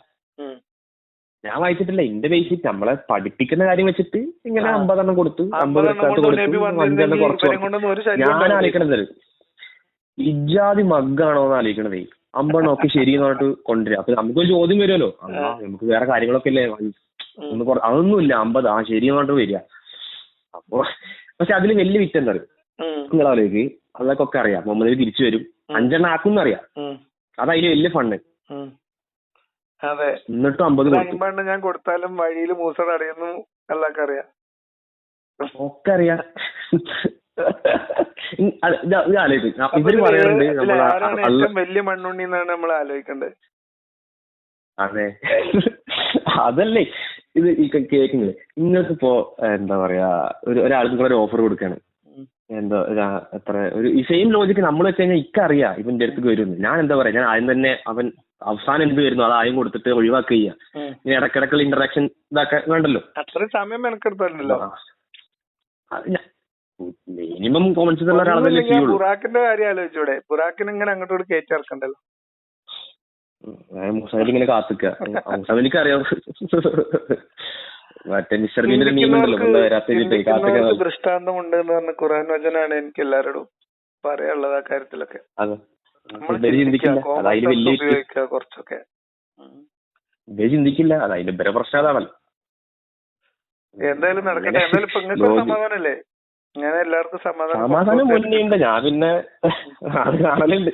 ഇന്ത്യ ബേസിക് നമ്മളെ പഠിപ്പിക്കുന്ന കാര്യം വെച്ചിട്ട് ഇങ്ങനെ 50 എണ്ണം കൊടുത്തു, 50 കൊടുത്തു, 5 എണ്ണം കുറച്ചു. ഞാൻ ആലോചിക്കണത് ഇജാതി മഗ്ഗാണോ എന്ന് ആലോചിക്കണതേ. 50 എണ്ണം ഒക്കെ ശരി എന്ന് പറഞ്ഞിട്ട് കൊണ്ടുവരിക. അപ്പൊ നമുക്കൊരു ചോദ്യം വരുമല്ലോ, നമുക്ക് വേറെ കാര്യങ്ങളൊക്കെ അല്ലേ, അതൊന്നുമില്ല 50 ശരി എന്ന് പറഞ്ഞിട്ട് വരിക. അപ്പൊ പക്ഷെ അതില് വലിയ വിറ്റ് എന്താ നിങ്ങളാലേക്ക് അതൊക്കെ അറിയാം. മുഹമ്മദ് തിരിച്ചു വരും, 5 എണ്ണം ആക്കും അറിയാം. അതതില് വലിയ ഫണ്ട്. അതെ, എന്നിട്ടും 50 കൊടുത്തു. ഞാൻ കൊടുത്താലും വഴിയിൽ മൂസ തടയുന്നു എല്ലാവർക്കും അറിയാം. ഒക്കെ അറിയാം. ഏറ്റവും വലിയ മണ്ണുണ്ണി എന്നാണ് നമ്മൾ ആലോചിക്കേണ്ടത്. അതെ, അതല്ലേ ഇത് ഈ കേൾക്കുന്നത്. നിങ്ങൾക്കിപ്പോ എന്താ പറയാ, ഒരാൾക്ക് നിങ്ങളൊരു ഓഫർ കൊടുക്കാണ്, എന്താ എത്ര ഒരു ഈ സെയിം ലോജിക്ക് നമ്മൾ വെച്ച് കഴിഞ്ഞാൽ ഇക്കറിയാം ഇവന്റെ അടുത്തേക്ക് വരുന്നു. ഞാൻ എന്താ പറയാ, ഞാൻ ആദ്യം തന്നെ അവൻ അവസാനം എന്ത് വരുന്നു അത് ആദ്യം കൊടുത്തിട്ട് ഒഴിവാക്കുക ചെയ്യാം. ഇനി ഇടക്കിടക്കുള്ള ഇന്ററാക്ഷൻ ഇതാക്കെ വേണ്ടല്ലോ. അത്രയും സമയം മെനക്കെടുത്തല്ലോ. മിനിമം കോമൺ സെൻസ് ഉള്ള ഒരാളല്ലേ ചെയ്യുള്ളൂ. ബുറാക്കിന്റെ കാര്യം ആലോചിച്ചൂടെ? ബുറാക്കിന് ഇങ്ങനെ അങ്ങോട്ട് കയറ്റി ഇറക്കണ്ടല്ലോ. മുസാഫിൽ ഇങ്ങനെ കാത്തിക്ക. മുസാഫിലേക്ക് അറിയാം മറ്റേ മിസ്റ്റർ ബീനിന്റെ ടീം ഉണ്ടല്ലോ. ദൃഷ്ടാന്തമുണ്ട് എന്ന് പറഞ്ഞ ഖുർആൻ വചനാണ് എനിക്ക് എല്ലാവരോടും പറയാനുള്ളത് ആ കാര്യത്തിലൊക്കെ. കുറച്ചൊക്കെ ചിന്തിക്കില്ല. അത് അതിന്റെ ബര പ്രശ്നം അതാണല്ലോ. എന്തായാലും നടക്കട്ടെ. എന്തായാലും ഇപ്പൊ നിങ്ങൾക്ക് സമാധാനല്ലേ? ഞാൻ എല്ലാവർക്കും സമാധാനം മുന്നേണ്ട്. ഞാൻ പിന്നെ അത് കാണലുണ്ട്.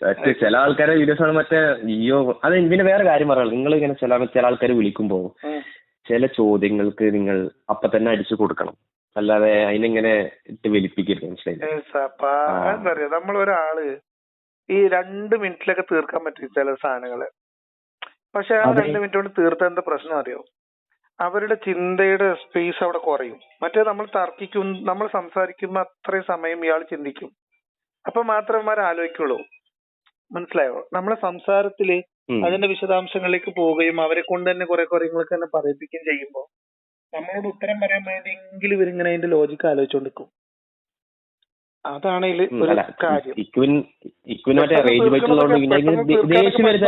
മറ്റേ ചില ആൾക്കാരെ വീഡിയോസ് ആണ് മറ്റേ അയ്യോ. അത് പിന്നെ വേറെ കാര്യം പറയാം. നിങ്ങൾ ഇങ്ങനെ ചില ആൾക്കാരെ വിളിക്കുമ്പോ ചില ചോദ്യങ്ങൾക്ക് നിങ്ങൾ അപ്പൊ തന്നെ അടിച്ചു കൊടുക്കണം, അല്ലാതെ അതിനെങ്ങനെ ഇട്ട് വലിപ്പിക്കരുത്. മനസ്സിലായി? നമ്മൾ ഒരാള് ഈ 2 മിനിറ്റിലൊക്കെ തീർക്കാൻ പറ്റും ചില സാധനങ്ങള്. പക്ഷെ ആ 2 മിനിറ്റ് കൊണ്ട് തീർത്ത എന്താ പ്രശ്നം അറിയോ? അവരുടെ ചിന്തയുടെ സ്പേസ് അവിടെ കുറയും. മറ്റേ നമ്മൾ തർക്കിക്കും, നമ്മൾ സംസാരിക്കുമ്പോ അത്രയും സമയം ഇയാൾ ചിന്തിക്കും. അപ്പൊ മാത്രമേ ആലോചിക്കുള്ളൂ. മനസ്സിലായോ? നമ്മളെ സംസാരത്തില് അതിന്റെ വിശദാംശങ്ങളിലേക്ക് പോവുകയും അവരെ കൊണ്ട് തന്നെ കുറെ കാര്യങ്ങളൊക്കെ തന്നെ പറയിപ്പിക്കുകയും ചെയ്യുമ്പോ നമ്മളോട് ഉത്തരം പറയാൻ വേണ്ടിയെങ്കിലും ഇവരിങ്ങനെ അതിന്റെ ലോജിക്ക് ആലോചിച്ചുകൊണ്ടിരിക്കും. അതാണ് ഇതില് ഒരു കാര്യം. ഇക്കുവിന് മറ്റേ റേഞ്ച് പറ്റുള്ളതുകൊണ്ട് പിന്നെ ദേഷ്യം വരും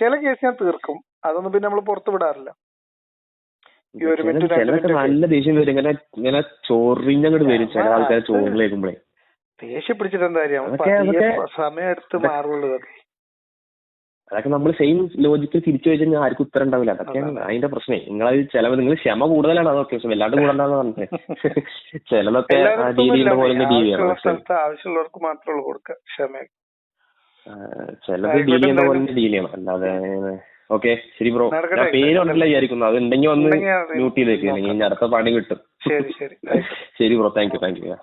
ചില കേസ് ഞാൻ തീർക്കും, അതൊന്നും പിന്നെ നമ്മൾ പുറത്ത് വിടാറില്ല. ചിലതൊക്കെ നല്ല ദേഷ്യം വരും, ഇങ്ങനെ ചൊറിഞ്ഞങ്ങോട്ട് വരും ചില ആൾക്കാരെ ചോറിൽ കേൾക്കുമ്പോഴേ. ദേഷ്യം പിടിച്ചിട്ട് എന്താ സമയം എടുത്ത് മാറുള്ളൂ. അതൊക്കെ നമ്മൾ സെയിം ലോജിക്ക് തിരിച്ചു വെച്ച് കഴിഞ്ഞാൽ ആർക്കും ഉത്തരം ഉണ്ടാവില്ല. അതൊക്കെയാണ് അതിന്റെ പ്രശ്നമേ. നിങ്ങൾ ക്ഷമ കൂടുതലാണ്, അതൊക്കെ വല്ലാണ്ട് കൂടണ്ടെന്ന് പറഞ്ഞത്. ചിലതൊക്കെ ഡീൽ ചെയ്യുന്ന പോലെ ഡീൽ ചെയ്യണം. ആവശ്യമുള്ളവർക്ക് മാത്രമേ കൊടുക്കുക ക്ഷമ. ചിലത് ഡീൽ ചെയ്യുന്ന പോലെ ഡീൽ ചെയ്യണം, അല്ലാതെ. ഓക്കെ ശരി ബ്രോ, ഞാൻ പേര് ഉണ്ടല്ലോ വിചാരിക്കുന്നു. അത് ഉണ്ടെങ്കിൽ വന്ന് മ്യൂട്ട് ചെയ്തേക്ക്, അല്ലെങ്കിൽ അടുത്ത പണി കിട്ടും. ശരി ശരി ശരി ബ്രോ, താങ്ക് യു.